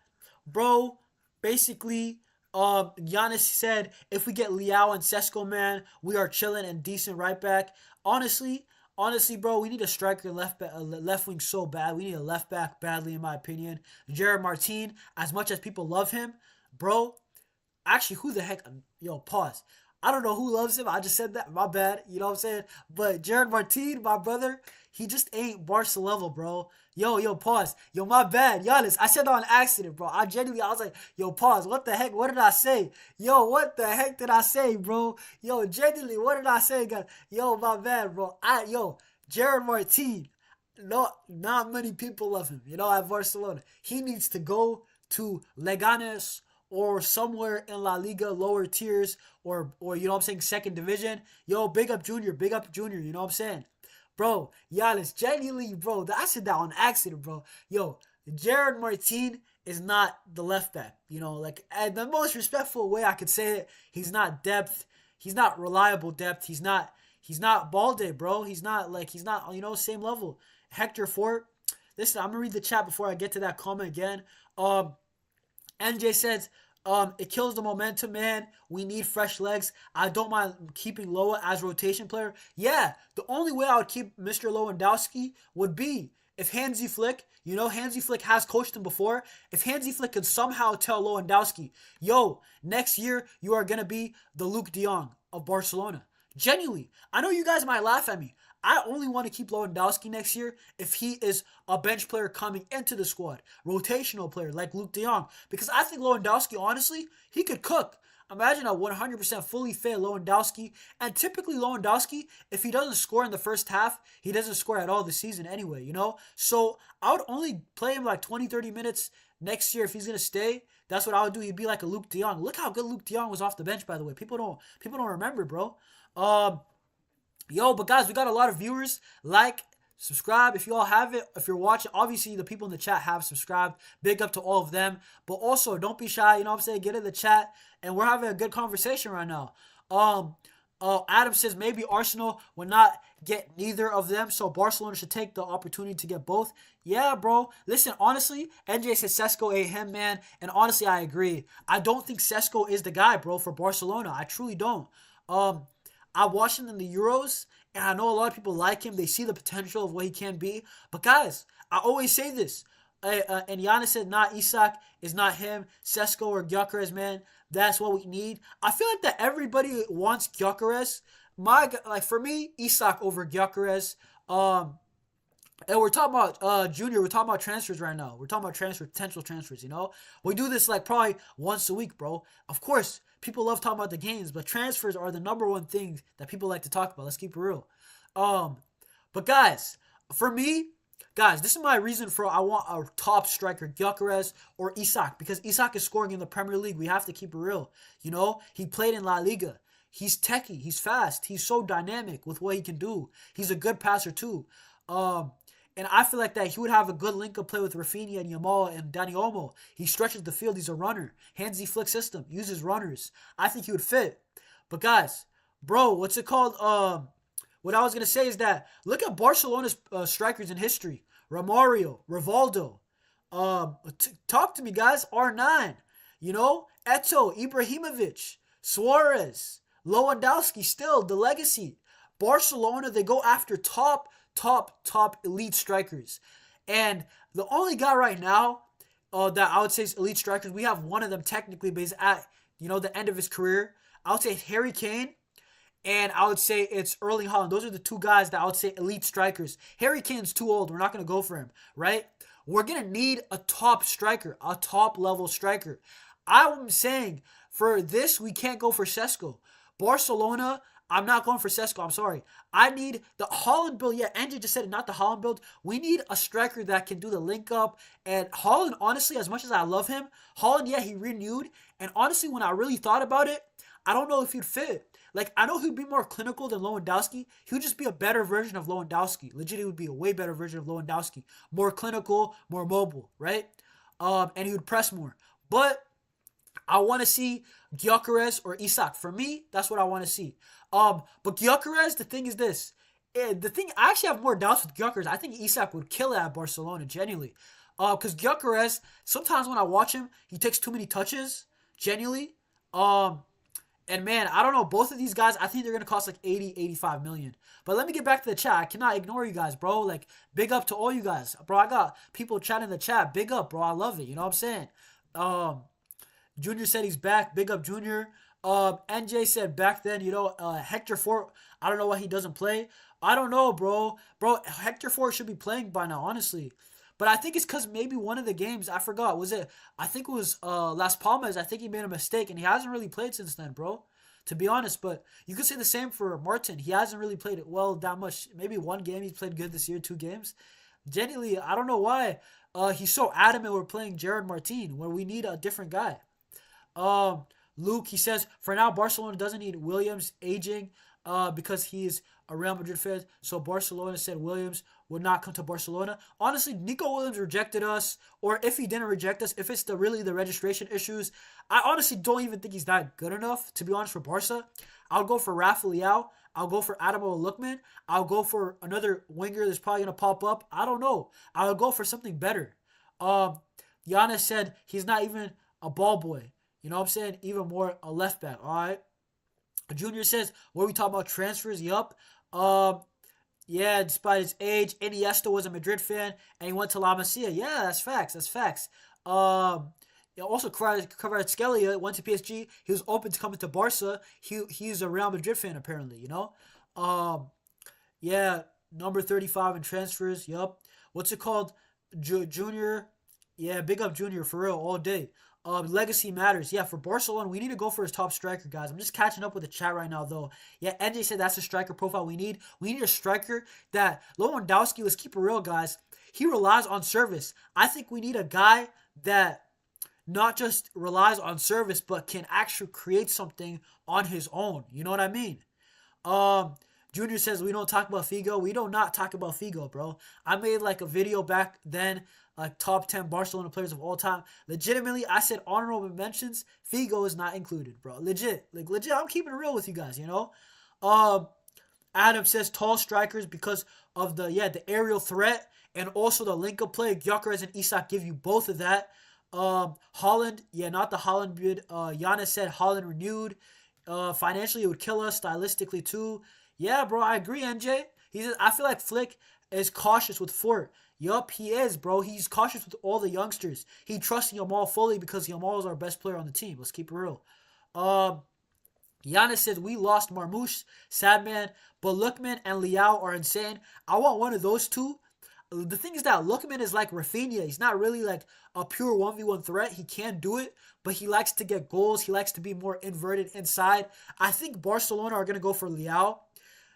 bro. Basically, Giannis said if we get Liao and Sesko, man, we are chilling and decent right back. Honestly, honestly, bro, we need a striker left wing so bad. We need a left back badly, in my opinion. Jared Martin, as much as people love him, bro, actually, who the heck? Yo, pause. I don't know who loves him. I just said that. My bad. You know what I'm saying? But Jared Martin, my brother, he just ain't Barca level, bro. Yo, pause. Yo, my bad. Giannis, I said that on accident, bro. I was like, yo, pause. What the heck? What did I say? Yo, what the heck did I say, bro? Yo, genuinely, what did I say, guys? Yo, my bad, bro. Jared Martin. No, not many people love him, you know, at Barcelona. He needs to go to Leganes or somewhere in La Liga, lower tiers, or you know what I'm saying, second division. Yo, big up Junior, you know what I'm saying? Bro, Giannis, genuinely, bro, I said that on accident, bro. Yo, Jared Martin is not the left back, you know, like, in the most respectful way I could say it, he's not depth, he's not reliable depth, he's not Balde, bro. He's not, you know, same level. Hector Fort. Listen, I'm gonna read the chat before I get to that comment again. NJ says, it kills the momentum, man. We need fresh legs. I don't mind keeping Loa as rotation player. Yeah, the only way I would keep Mr. Lewandowski would be if Hansi Flick, you know, Hansi Flick has coached him before. If Hansi Flick could somehow tell Lewandowski, yo, next year you are going to be the Luke de Jong of Barcelona. Genuinely, I know you guys might laugh at me. I only want to keep Lewandowski next year if he is a bench player coming into the squad, rotational player like Luke de Jong. Because I think Lewandowski, honestly, he could cook. Imagine a 100% fully fit Lewandowski. And typically Lewandowski, if he doesn't score in the first half, he doesn't score at all this season anyway, you know? So I would only play him like 20, 30 minutes next year if he's going to stay. That's what I would do. He'd be like a Luke de Jong. Look how good Luke de Jong was off the bench, by the way. People don't remember, bro. Yo, but guys, we got a lot of viewers. Like, subscribe if you all have it. If you're watching, obviously the people in the chat have subscribed. Big up to all of them. But also, don't be shy. You know what I'm saying? Get in the chat, and we're having a good conversation right now. Adam says maybe Arsenal will not get neither of them, so Barcelona should take the opportunity to get both. Yeah, bro. Listen, honestly, NJ says Sesko ate him, man, and honestly, I agree. I don't think Sesko is the guy, bro, for Barcelona. I truly don't. I watched him in the Euros, and I know a lot of people like him. They see the potential of what he can be. But guys, I always say this. And Giannis said, not Isak, is not him. Sesko or Gyökeres, man. That's what we need. I feel like that everybody wants Gyökeres. For me, Isak over Gyökeres. And we're talking about Junior. We're talking about transfers right now. We're talking about potential transfers. You know, we do this like probably once a week, bro. Of course, people love talking about the games, but transfers are the number one thing that people like to talk about. Let's keep it real. But guys, for me, Guys, this is my reason for I want a top striker, Gyökeres or Isak, because Isak is scoring in the Premier League. We have to keep it real. You know, he played in La Liga. He's techie. He's fast. He's so dynamic with what he can do. He's a good passer too. Um, and I feel like that he would have a good link-up play with Raphinha and Yamal and Dani Olmo. He stretches the field. He's a runner. Handsy flick system. Uses runners. I think he would fit. But guys, bro, what's it called? What I was gonna say is that look at Barcelona's strikers in history: Romario, Rivaldo. Talk to me, guys. R9. You know, Eto, Ibrahimovic, Suarez, Lewandowski. Still the legacy. Barcelona, they go after top elite strikers, and the only guy right now that I would say is elite strikers. We have one of them technically, but he's at the end of his career. I would say Harry Kane, and I would say it's Erling Haaland. Those are the two guys that I would say elite strikers. Harry Kane's too old. We're not going to go for him, right? We're going to need a top striker, a top level striker. I'm saying for this, we can't go for Sesko. Barcelona, I'm not going for Sesko. I'm sorry. I need the Haaland build. Yeah, Andrew just said it, not the Haaland build. We need a striker that can do the link up. And Haaland, honestly, as much as I love him, Haaland, yeah, he renewed. And honestly, when I really thought about it, I don't know if he'd fit. Like, I know he'd be more clinical than Lewandowski. He would just be a better version of Lewandowski. Legit, he would be a way better version of Lewandowski. More clinical, more mobile, right? And he would press more. But I want to see Gyökeres or Isak. For me, that's what I want to see. But Gyökeres, the thing is this. I actually have more doubts with Gyökeres. I think Isak would kill it at Barcelona, genuinely. Because Gyökeres, sometimes when I watch him, he takes too many touches, genuinely. And man, I don't know. Both of these guys, I think they're going to cost like 80, 85 million. But let me get back to the chat. I cannot ignore you guys, bro. Like, big up to all you guys. Bro, I got people chatting in the chat. Big up, bro. I love it. You know what I'm saying? Junior said he's back. Big up, Junior. NJ said back then, Hector Fort, I don't know why he doesn't play. I don't know, bro. Bro, Hector Fort should be playing by now, honestly. But I think it's because maybe one of the games, I forgot, I think it was Las Palmas. I think he made a mistake, and he hasn't really played since then, bro. To be honest, but you could say the same for Martin. He hasn't really played it well that much. Maybe one game he's played good this year, 2 games. Genuinely, I don't know why he's so adamant we're playing Gerard Martin, where we need a different guy. Luke, he says, for now, Barcelona doesn't need Williams aging because he's a Real Madrid fan. So Barcelona said Williams would not come to Barcelona. Honestly, Nico Williams rejected us, or if he didn't reject us, if it's really the registration issues, I honestly don't even think he's that good enough, to be honest, for Barca. I'll go for Rafael. I'll go for Adamo Lookman. I'll go for another winger that's probably going to pop up. I don't know. I'll go for something better. Giannis said he's not even a ball boy. You know what I'm saying? Even more a left back. All right. Junior says, what are we talking about? Transfers? Yup. Yeah, despite his age, Iniesta was a Madrid fan, and he went to La Masia. Yeah, that's facts. That's facts. Also, Kvaratskhelia went to PSG. He was open to coming to Barca. He's a Real Madrid fan, apparently, Yeah, number 35 in transfers. Yup. What's it called? Junior. Yeah, big up Junior, for real, all day. Legacy matters. Yeah, for Barcelona, we need to go for his top striker, guys. I'm just catching up with the chat right now, though. Yeah, NJ said that's the striker profile we need. We need a striker that Lewandowski, let's keep it real, guys. He relies on service. I think we need a guy that not just relies on service, but can actually create something on his own. You know what I mean? Junior says we don't talk about Figo. We do not talk about Figo, bro. I made like a video back then, like top 10 Barcelona players of all time. Legitimately, I said honorable mentions. Figo is not included, bro. Legit. I'm keeping it real with you guys, Adam says tall strikers because of the aerial threat and also the link-up play. Gyökeres and Isak give you both of that. Haaland, not the Haaland bid. Giannis said Haaland renewed. Financially, it would kill us. Stylistically, too. Yeah, bro, I agree, NJ. He says, I feel like Flick is cautious with Fort. Yup, he is, bro. He's cautious with all the youngsters. He trusts Yamal fully because Yamal is our best player on the team. Let's keep it real. Giannis says, we lost Marmoush, sad man, but Lookman and Leao are insane. I want one of those two. The thing is that Lookman is like Raphinha. He's not really like a pure 1v1 threat. He can do it, but he likes to get goals. He likes to be more inverted inside. I think Barcelona are going to go for Leao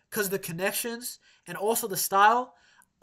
because the connections and also the style.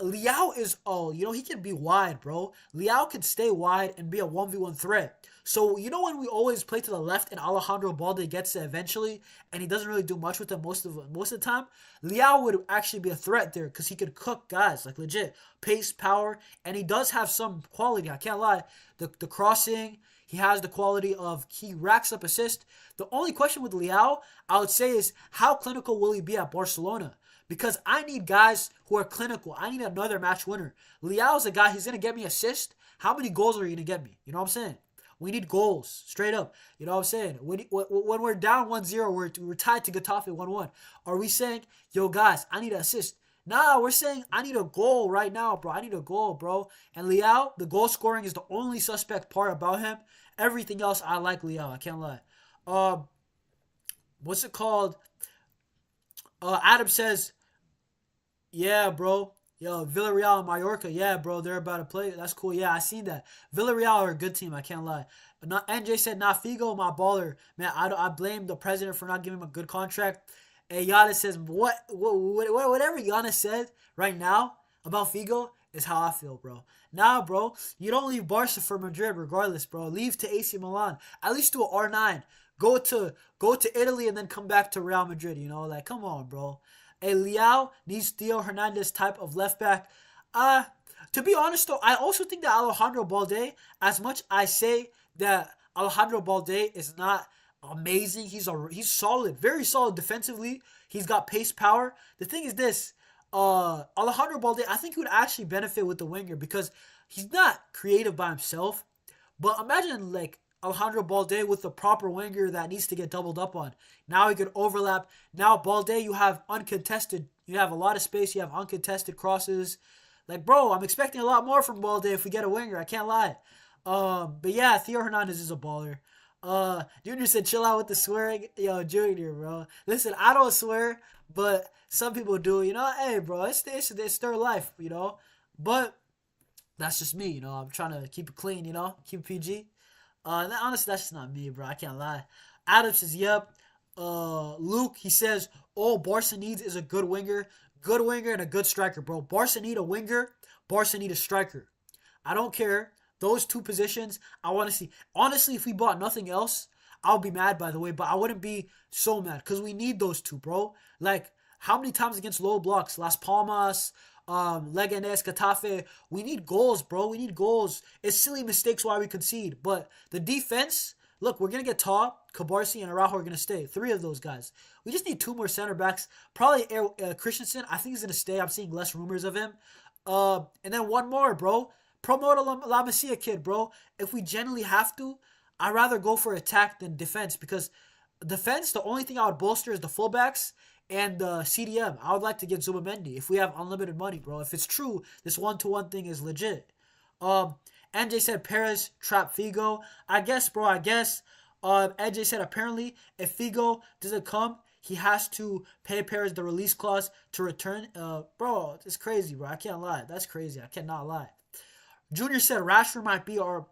Liao is, oh, he can be wide, bro. Liao can stay wide and be a 1v1 threat. So, when we always play to the left and Alejandro Balde gets it eventually, and he doesn't really do much with it most of the time, Liao would actually be a threat there because he could cook guys, like legit. Pace, power, and he does have some quality, I can't lie. The crossing, he has the quality of, he racks up assist. The only question with Liao, I would say, is how clinical will he be at Barcelona? Because I need guys who are clinical. I need another match winner. Liao's a guy, he's going to get me assist. How many goals are you going to get me? You know what I'm saying? We need goals, straight up. You know what I'm saying? When we're down 1-0, we're tied to Getafe 1-1. Are we saying, yo, guys, I need an assist? Nah, we're saying, I need a goal right now, bro. I need a goal, bro. And Liao, the goal scoring is the only suspect part about him. Everything else, I like Liao. I can't lie. What's it called? Adam says, yeah, bro. Yo, Villarreal and Mallorca. Yeah, bro, they're about to play. That's cool. Yeah, I seen that. Villarreal are a good team. I can't lie. NJ said, "Not Figo, my baller." Man, I blame the president for not giving him a good contract. And Giannis says, whatever Giannis said right now about Figo is how I feel, bro. Nah, bro, you don't leave Barca for Madrid regardless, bro. Leave to AC Milan. At least do an R9. Go to Italy and then come back to Real Madrid. Like, come on, bro. A Liao needs Theo Hernandez type of left back. To be honest though, I also think that Alejandro Balde, as much I say that Alejandro Balde is not amazing, he's solid, very solid defensively. He's got pace, power. The thing is this, Alejandro Balde, I think he would actually benefit with the winger because he's not creative by himself. But imagine like Alejandro Balde with the proper winger that needs to get doubled up on. Now he could overlap. Now Balde, you have uncontested. You have a lot of space. You have uncontested crosses. Like, bro, I'm expecting a lot more from Balde if we get a winger. I can't lie. But yeah, Theo Hernandez is a baller. Junior said, chill out with the swearing. Yo, Junior, bro. Listen, I don't swear, but some people do. Hey, bro, it's their life, But that's just me, I'm trying to keep it clean, keep it PG. Honestly, that's just not me, bro. I can't lie. Adam says, yep. Luke, he says, all Barca needs is a good winger and a good striker, bro. Barca need a winger. Barca need a striker. I don't care. Those two positions, I want to see. Honestly, if we bought nothing else, I'll be mad, by the way, but I wouldn't be so mad because we need those two, bro. Like, how many times against low blocks? Las Palmas, Leganes, Getafe. We need goals, bro. We need goals. It's silly mistakes why we concede. But the defense, look, we're going to get Taw, Cabarsi, and Araujo are going to stay. 3 of those guys. We just need 2 more center backs. Probably Christensen. I think he's going to stay. I'm seeing less rumors of him. And then 1 more, bro. Promote a La Masia kid, bro. If we genuinely have to, I'd rather go for attack than defense because defense, the only thing I would bolster is the fullbacks and CDM. I would like to get Zubamendi if we have unlimited money, bro. If it's true, this 1-to-1 thing is legit. NJ said Perez trap Figo. I guess, bro. NJ said apparently if Figo doesn't come, he has to pay Perez the release clause to return. Bro, it's crazy, bro. I can't lie. That's crazy. I cannot lie. Junior said Rashford might be our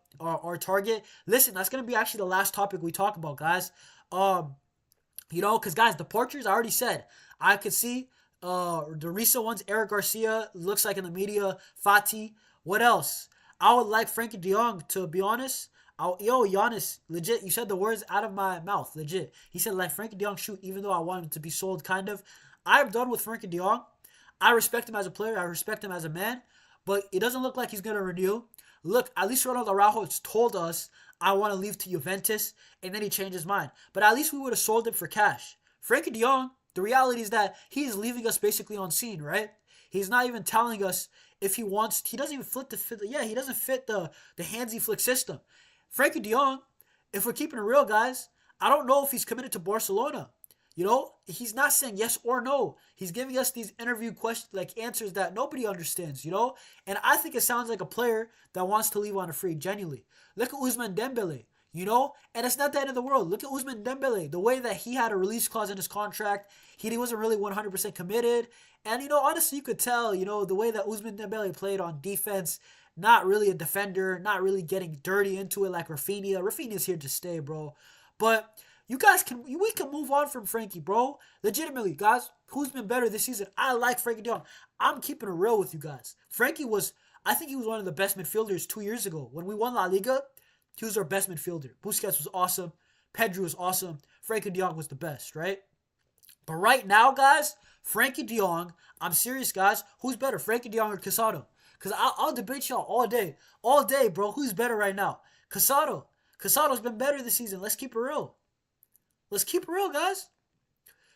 target. Listen, that's going to be actually the last topic we talk about, guys. Because, guys, the Portuguese, I already said. I could see the recent ones, Eric Garcia, looks like in the media, Fati. What else? I would like Frankie de Jong, to be honest. Giannis, legit, you said the words out of my mouth, legit. He said, like, Frankie de Jong shoot, even though I want him to be sold, kind of. I'm done with Frankie de Jong. I respect him as a player. I respect him as a man. But it doesn't look like he's going to renew. Look, at least Ronald Araujo told us, I want to leave to Juventus, and then he changed his mind. But at least we would have sold him for cash. Frankie de Jong, the reality is that he is leaving us basically on scene, right? He's not even telling us if he wants. He doesn't even he doesn't fit the handsy flick system. Frankie de Jong, if we're keeping it real, guys, I don't know if he's committed to Barcelona. He's not saying yes or no. He's giving us these interview questions, like answers that nobody understands, And I think it sounds like a player that wants to leave on a free, genuinely. Look at Ousmane Dembele, And it's not the end of the world. Look at Ousmane Dembele, the way that he had a release clause in his contract. He wasn't really 100% committed. And, honestly, you could tell, the way that Ousmane Dembele played on defense, not really a defender, not really getting dirty into it like Raphinha. Raphinha's here to stay, bro. But we can move on from Frankie, bro. Legitimately, guys, who's been better this season? I like Frankie de Jong. I'm keeping it real with you guys. I think he was one of the best midfielders 2 years ago. When we won La Liga, he was our best midfielder. Busquets was awesome. Pedri was awesome. Frankie de Jong was the best, right? But right now, guys, Frankie de Jong, I'm serious, guys. Who's better, Frankie de Jong or Casado? Because I'll debate y'all all day. All day, bro. Who's better right now? Casado. Casado's been better this season. Let's keep it real. Let's keep it real, guys.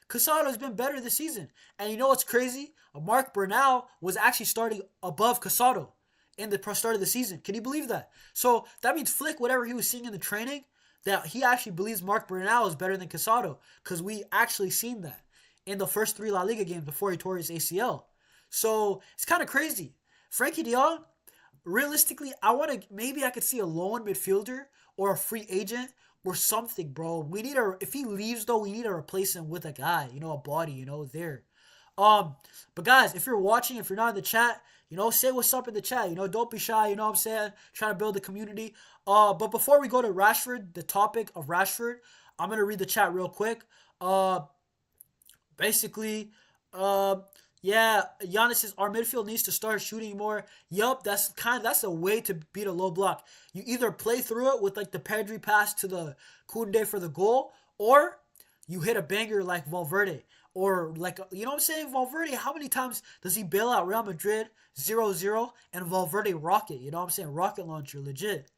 Casado's been better this season. And you know what's crazy? Mark Bernal was actually starting above Casado in the start of the season. Can you believe that? So that means Flick, whatever he was seeing in the training, that he actually believes Mark Bernal is better than Casado, because we actually seen that in the first 3 La Liga games before he tore his ACL. So it's kind of crazy. Frankie de Jong, realistically, maybe I could see a loan midfielder or a free agent or something, bro. If he leaves though, we need to replace him with a guy, a body, there. But guys, if you're watching, if you're not in the chat, say what's up in the chat. Don't be shy. You know what I'm saying? Trying to build a community. But before we go to Rashford, the topic of Rashford, I'm gonna read the chat real quick. Basically, yeah, Giannis says our midfield needs to start shooting more. Yup, that's a way to beat a low block. You either play through it with like the Pedri pass to the Koundé for the goal, or you hit a banger like Valverde. Or like, you know what I'm saying? Valverde, how many times does he bail out Real Madrid 0-0 and Valverde rocket? You know what I'm saying? Rocket launcher, legit.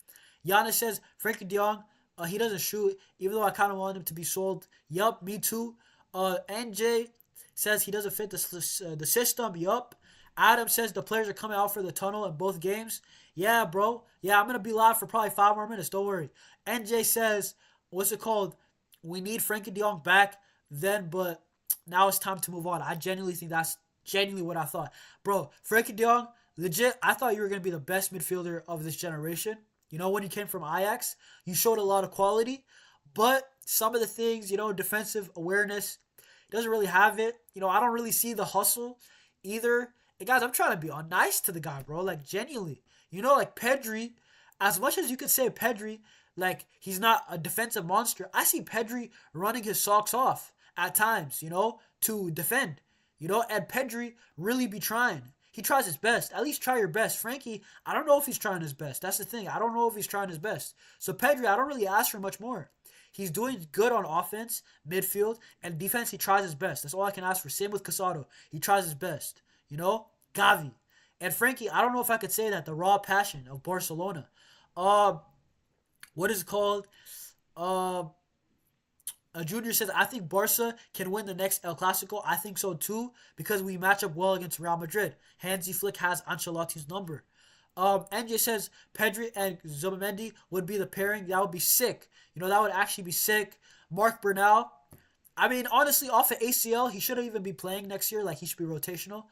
Giannis says, Frankie de Jong, he doesn't shoot, even though I kind of want him to be sold. Yup, me too. NJ says he doesn't fit the system. Yup. Adam says the players are coming out for the tunnel in both games. Yeah, bro. Yeah, I'm going to be live for probably 5 more minutes. Don't worry. NJ says, what's it called? We need Frankie de Jong back then, but now it's time to move on. I genuinely think that's genuinely what I thought. Bro, Frankie de Jong, legit, I thought you were going to be the best midfielder of this generation. When you came from Ajax, you showed a lot of quality, but some of the things, defensive awareness, doesn't really have it. I don't really see the hustle either. And guys, I'm trying to be nice to the guy, bro. Like, genuinely. Like Pedri, as much as you could say Pedri, like, he's not a defensive monster, I see Pedri running his socks off at times, to defend, and Pedri really be trying. He tries his best. At least try your best. Frankie, I don't know if he's trying his best. That's the thing. I don't know if he's trying his best. So Pedri, I don't really ask for much more. He's doing good on offense, midfield, and defense. He tries his best. That's all I can ask for. Same with Casado. He tries his best. Gavi. And Frankie, I don't know if I could say that. The raw passion of Barcelona. What is it called? Junior says, I think Barca can win the next El Clasico. I think so too, because we match up well against Real Madrid. Hansi Flick has Ancelotti's number. NJ says Pedri and Zubimendi would be the pairing. That would be sick. That would actually be sick. Mark Bernal, I mean, honestly, off of ACL, he shouldn't even be playing next year. Like, he should be rotational.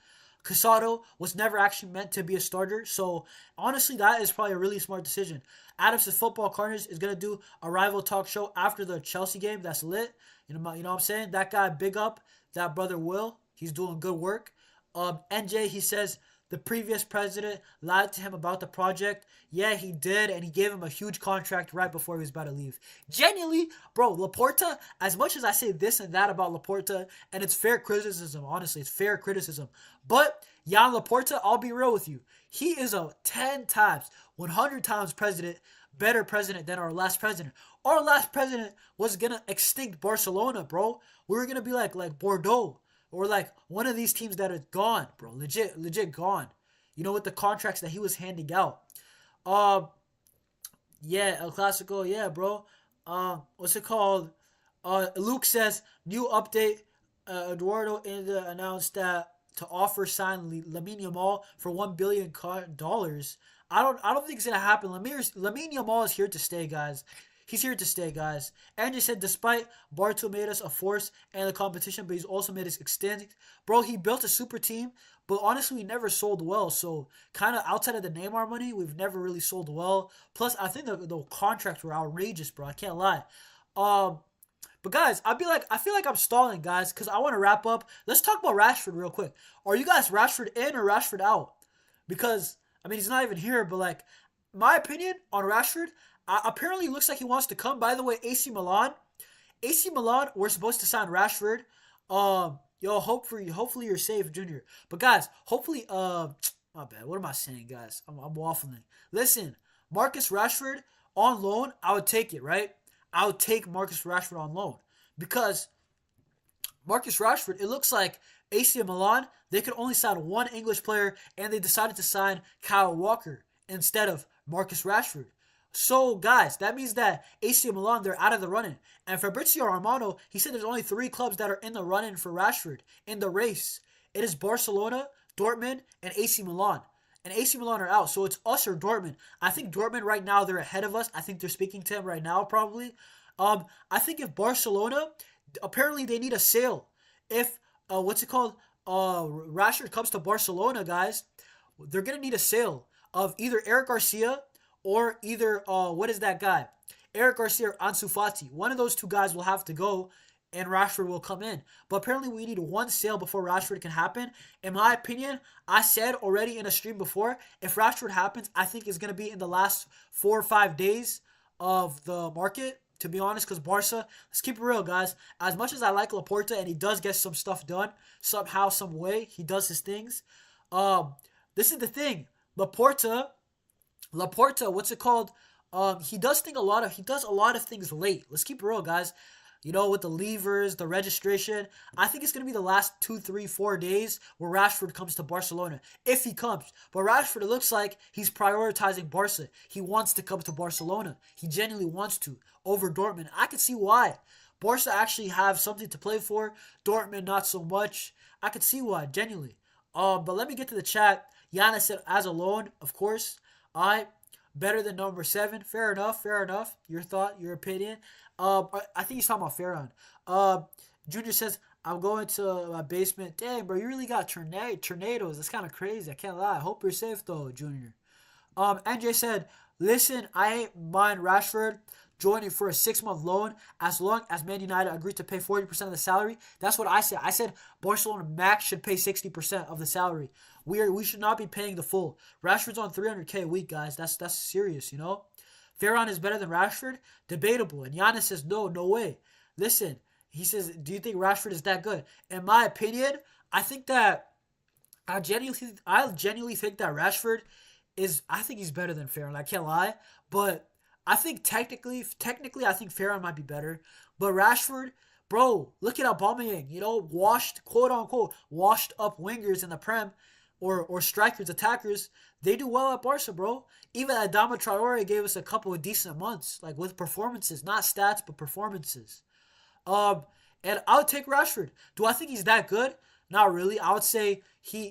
Casado was never actually meant to be a starter. So, honestly, that is probably a really smart decision. Adams' Football Corners is going to do a rival talk show after the Chelsea game. That's lit. You know what I'm saying? That guy, big up. That brother Will. He's doing good work. NJ, he says the previous president lied to him about the project. Yeah, he did, and he gave him a huge contract right before he was about to leave. Genuinely, bro, Laporta, as much as I say this and that about Laporta, and it's fair criticism, honestly, it's fair criticism, but Jan Laporta, I'll be real with you, he is a 10 times, 100 times better president than our last president. Our last president was going to extinct Barcelona, bro. We were going to be like Bordeaux, or like one of these teams that are gone, bro. Legit gone. With the contracts that he was handing out. Yeah, El Clasico, yeah, bro. What's it called? Luke says, new update. Eduardo announced that to offer sign Lamine Yamal for $1 billion. I don't think it's gonna happen. Lamine Yamal is here to stay, guys. He's here to stay, guys. Andrew said, despite Bartu made us a force and the competition, but he's also made us extinct. Bro, he built a super team, but honestly, we never sold well. So, kind of outside of the Neymar money, we've never really sold well. Plus, I think the contracts were outrageous, bro. I can't lie. But guys, I feel like I'm stalling, guys, because I want to wrap up. Let's talk about Rashford real quick. Are you guys Rashford in or Rashford out? Because, I mean, he's not even here, but like, my opinion on Rashford, apparently looks like he wants to come. By the way, AC Milan AC Milan, we're supposed to sign Rashford. Yo, hopefully you're safe, Junior. But guys, hopefully, my bad. What am I saying, guys? I'm waffling. Listen, Marcus Rashford on loan, I would take it, right? I would take Marcus Rashford on loan because Marcus Rashford, it looks like AC Milan, they could only sign one English player, and they decided to sign Kyle Walker instead of Marcus Rashford. So, guys, that means that AC Milan, they're out of the running. And Fabrizio Romano, he said there's only three clubs that are in the running for Rashford in the race. It is Barcelona, Dortmund, and AC Milan. And AC Milan are out, so it's us or Dortmund. I think Dortmund right now, they're ahead of us. I think they're speaking to him right now, probably. I think if Barcelona, apparently they need a sale. If what's it called? Rashford comes to Barcelona, guys, they're gonna need a sale of either Eric Garcia or either what is that guy? Eric Garcia or Ansu Fati. One of those two guys will have to go, and Rashford will come in. But apparently, we need one sale before Rashford can happen. In my opinion, I said already in a stream before, if Rashford happens, I think it's gonna be in the last 4 or 5 days of the market, to be honest, because Barca, let's keep it real, guys. As much as I like Laporta and he does get some stuff done, somehow, some way, he does his things. This is the thing. Laporta, what's it called? He does a lot of things late. Let's keep it real, guys. You know, with the levers, the registration. I think it's going to be the last 2, 3, 4 days where Rashford comes to Barcelona. If he comes. But Rashford, it looks like he's prioritizing Barca. He wants to come to Barcelona. He genuinely wants to over Dortmund. I can see why. Barca actually have something to play for. Dortmund, not so much. I can see why, genuinely. But let me get to the chat. Yana said, as a loan, of course. Better than number 7. Fair enough. Your thought, your opinion. I think he's talking about Farron. Junior says, I'm going to my basement. Dang, bro, you really got tornadoes. That's kind of crazy. I can't lie. I hope you're safe, though, Junior. NJ said, listen, I ain't mind Rashford joining for a 6-month loan as long as Man United agreed to pay 40% of the salary. That's what I said. I said Barcelona max should pay 60% of the salary. We should not be paying the full. Rashford's on 300K a week, guys. That's serious, you know? Ferran is better than Rashford? Debatable. And Giannis says, no way. Listen, he says, do you think Rashford is that good? In my opinion, I genuinely think that Rashford I think he's better than Ferran. I can't lie. But I think technically, I think Ferran might be better. But Rashford, bro, look at Aubameyang. You know, quote unquote, washed up wingers in the Prem, or strikers, attackers. They do well at Barca, bro. Even Adama Traore gave us a couple of decent months, like with performances, not stats, but performances. And I would take Rashford. Do I think he's that good? Not really. I would say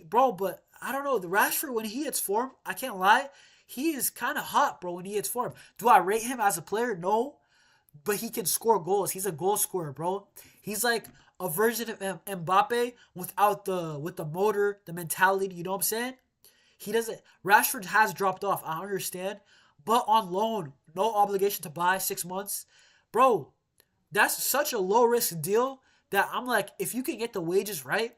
but I don't know. The Rashford, when he hits form, I can't lie, he is kind of hot, bro, when he hits form. Do I rate him as a player? No. But he can score goals. He's a goal scorer, bro. He's like a version of Mbappe with the motor, the mentality, you know what I'm saying? Rashford has dropped off, I understand. But on loan, no obligation to buy, 6 months. Bro, that's such a low risk deal that I'm like, if you can get the wages right,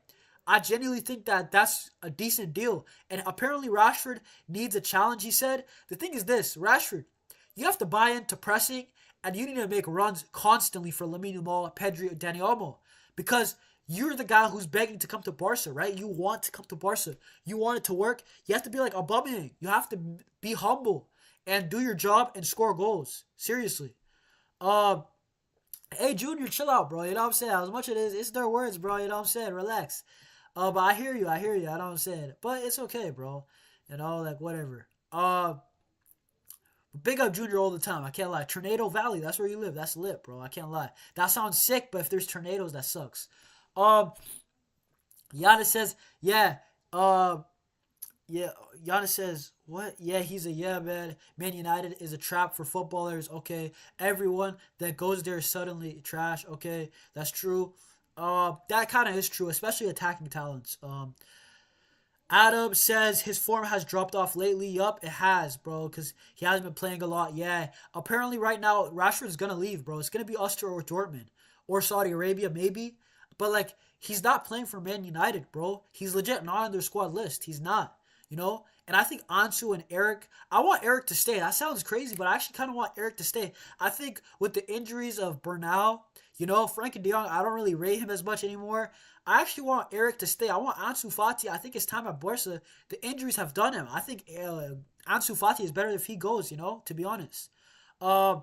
I genuinely think that that's a decent deal. And apparently Rashford needs a challenge, he said. The thing is this, Rashford, you have to buy into pressing, and you need to make runs constantly for Lamine Yamal, Pedri, Dani Olmo. Because you're the guy who's begging to come to Barca, right? You want to come to Barca. You want it to work. You have to be like Aubameyang. You have to be humble and do your job and score goals. Seriously. Hey, Junior, chill out, bro. You know what I'm saying? As much as it's their words, bro. You know what I'm saying? Relax. But I hear you. I know what I'm saying. But it's okay, bro. You know, like, whatever. Big up Junior all the time. I can't lie. Tornado Valley, that's where you live. That's lit, bro. I can't lie. That sounds sick, but if there's tornadoes, that sucks. Giannis says, yeah. Giannis says, what? Yeah, man. Man United is a trap for footballers. Okay. Everyone that goes there is suddenly trash. Okay. That's true. That kind of is true, especially attacking talents. Adam says his form has dropped off lately. Yup, it has, bro, because he hasn't been playing a lot. Yeah. Apparently, right now, Rashford's going to leave, bro. It's going to be us or Dortmund or Saudi Arabia, maybe. But, like, he's not playing for Man United, bro. He's legit not on their squad list. He's not, you know? And I think Ansu and Eric, I want Eric to stay. That sounds crazy, but I actually kind of want Eric to stay. I think with the injuries of Bernal, Frankie de Jong, I don't really rate him as much anymore. I actually want Eric to stay. I want Ansu Fati. I think it's time at Barca. The injuries have done him. I think Ansu Fati is better if he goes, to be honest. Uh,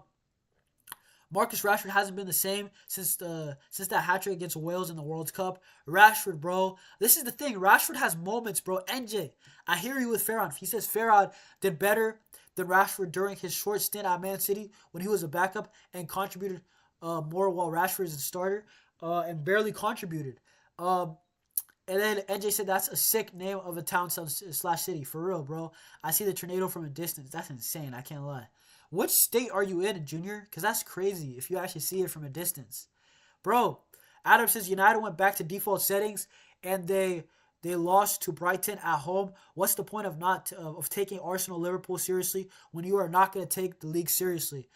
Marcus Rashford hasn't been the same since that hat trick against Wales in the World Cup. Rashford, bro. This is the thing. Rashford has moments, bro. NJ, I hear you with Farhan. He says Farhan did better than Rashford during his short stint at Man City when he was a backup and contributed more while Rashford is a starter and barely contributed. And then NJ said that's a sick name of a town slash city. For real, bro. I see the tornado from a distance. That's insane. I can't lie. Which state are you in, Junior? Because that's crazy if you actually see it from a distance. Bro, Adam says United went back to default settings and they lost to Brighton at home. What's the point of taking Arsenal Liverpool seriously when you are not going to take the league seriously?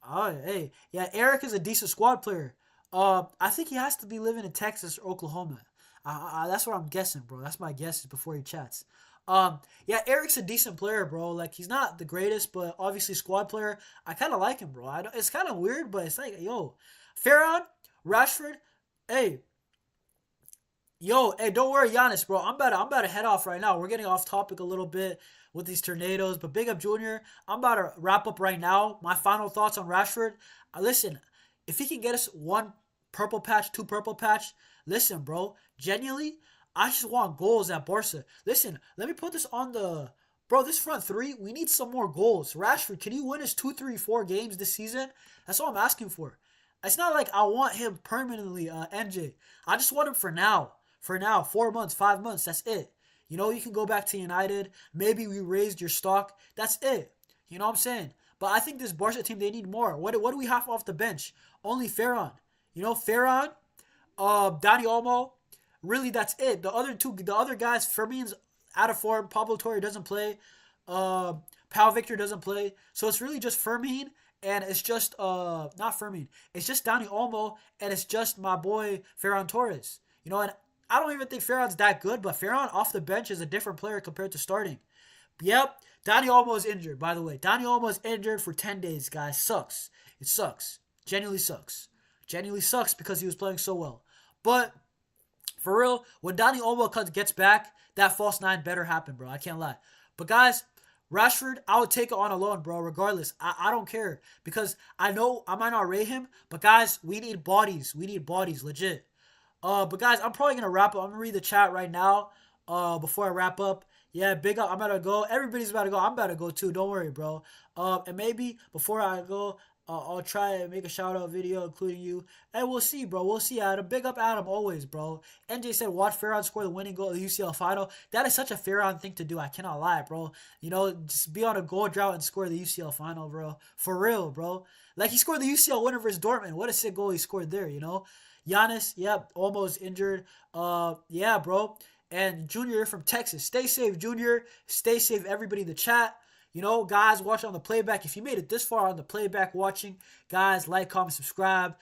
Oh, hey. Yeah, Eric is a decent squad player. I think he has to be living in Texas or Oklahoma. That's what I'm guessing, bro. That's my guesses before he chats. Yeah, Eric's a decent player, bro. Like, he's not the greatest, but obviously squad player. I kind of like him, bro. It's kind of weird, but it's like, yo, Farhan, Rashford, hey, don't worry, Giannis, bro. I'm about to head off right now. We're getting off topic a little bit with these tornadoes, but big up, Junior. I'm about to wrap up right now. My final thoughts on Rashford. Listen, if he can get us one purple patch, two purple patch, listen, bro. Genuinely, I just want goals at Barca. Listen, let me put this on the... Bro, this front three, we need some more goals. Rashford, can you win us 2, 3, 4 games this season? That's all I'm asking for. It's not like I want him permanently, NJ. I just want him for now. For now, 4 months, 5 months, that's it. You can go back to United. Maybe we raised your stock. That's it. You know what I'm saying? But I think this Barca team, they need more. What do we have off the bench? Only Farhan. Farhan, Dani Olmo. Really, that's it. The other guys, Fermin's out of form. Pablo Torre doesn't play. Pau Victor doesn't play. So it's really just Fermin, and it's just not Fermin. It's just Dani Olmo, and it's just my boy Ferran Torres. And I don't even think Ferran's that good, but Ferran off the bench is a different player compared to starting. Yep, Dani Olmo is injured, by the way. Dani Olmo is injured for 10 days, guys. Sucks. It sucks. Genuinely sucks. Genuinely sucks because he was playing so well. But for real, when Dani Olmo gets back, that false 9 better happen, bro. I can't lie. But guys, Rashford, I would take it on alone, bro, regardless. I don't care because I know I might not rate him, but guys, we need bodies. We need bodies, legit. But guys, I'm probably going to wrap up. I'm going to read the chat right now before I wrap up. Yeah, big up. I'm about to go. Everybody's about to go. I'm about to go too. Don't worry, bro. And maybe before I go, I'll try and make a shout-out video, including you. And we'll see, bro. We'll see, Adam. Big up Adam always, bro. NJ said, watch Farhan score the winning goal of the UCL final. That is such a Farhan thing to do. I cannot lie, bro. Just be on a goal drought and score the UCL final, bro. For real, bro. Like, he scored the UCL winner versus Dortmund. What a sick goal he scored there, Giannis, yep, almost injured. Yeah, bro. And Junior from Texas. Stay safe, Junior. Stay safe, everybody in the chat. Guys watching on the playback, if you made it this far on the playback watching, guys, like, comment, subscribe.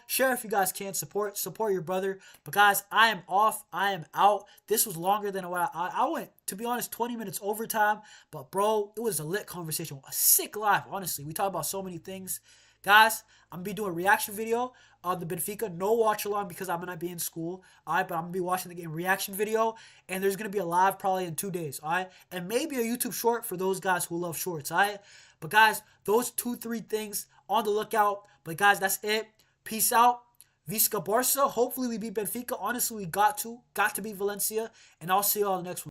Share if you guys can. Support your brother. But guys, I am off. I am out. This was longer than what I went, to be honest, 20 minutes overtime. But, bro, it was a lit conversation. A sick live, honestly. We talked about so many things. Guys, I'm going to be doing a reaction video on the Benfica. No watch along because I'm going to be in school. All right, but I'm going to be watching the game reaction video. And there's going to be a live probably in 2 days. All right, and maybe a YouTube short for those guys who love shorts. All right, but guys, those 2-3 things on the lookout. But guys, that's it. Peace out. Visca Barca. Hopefully we beat Benfica. Honestly, we got to beat Valencia. And I'll see you all next week.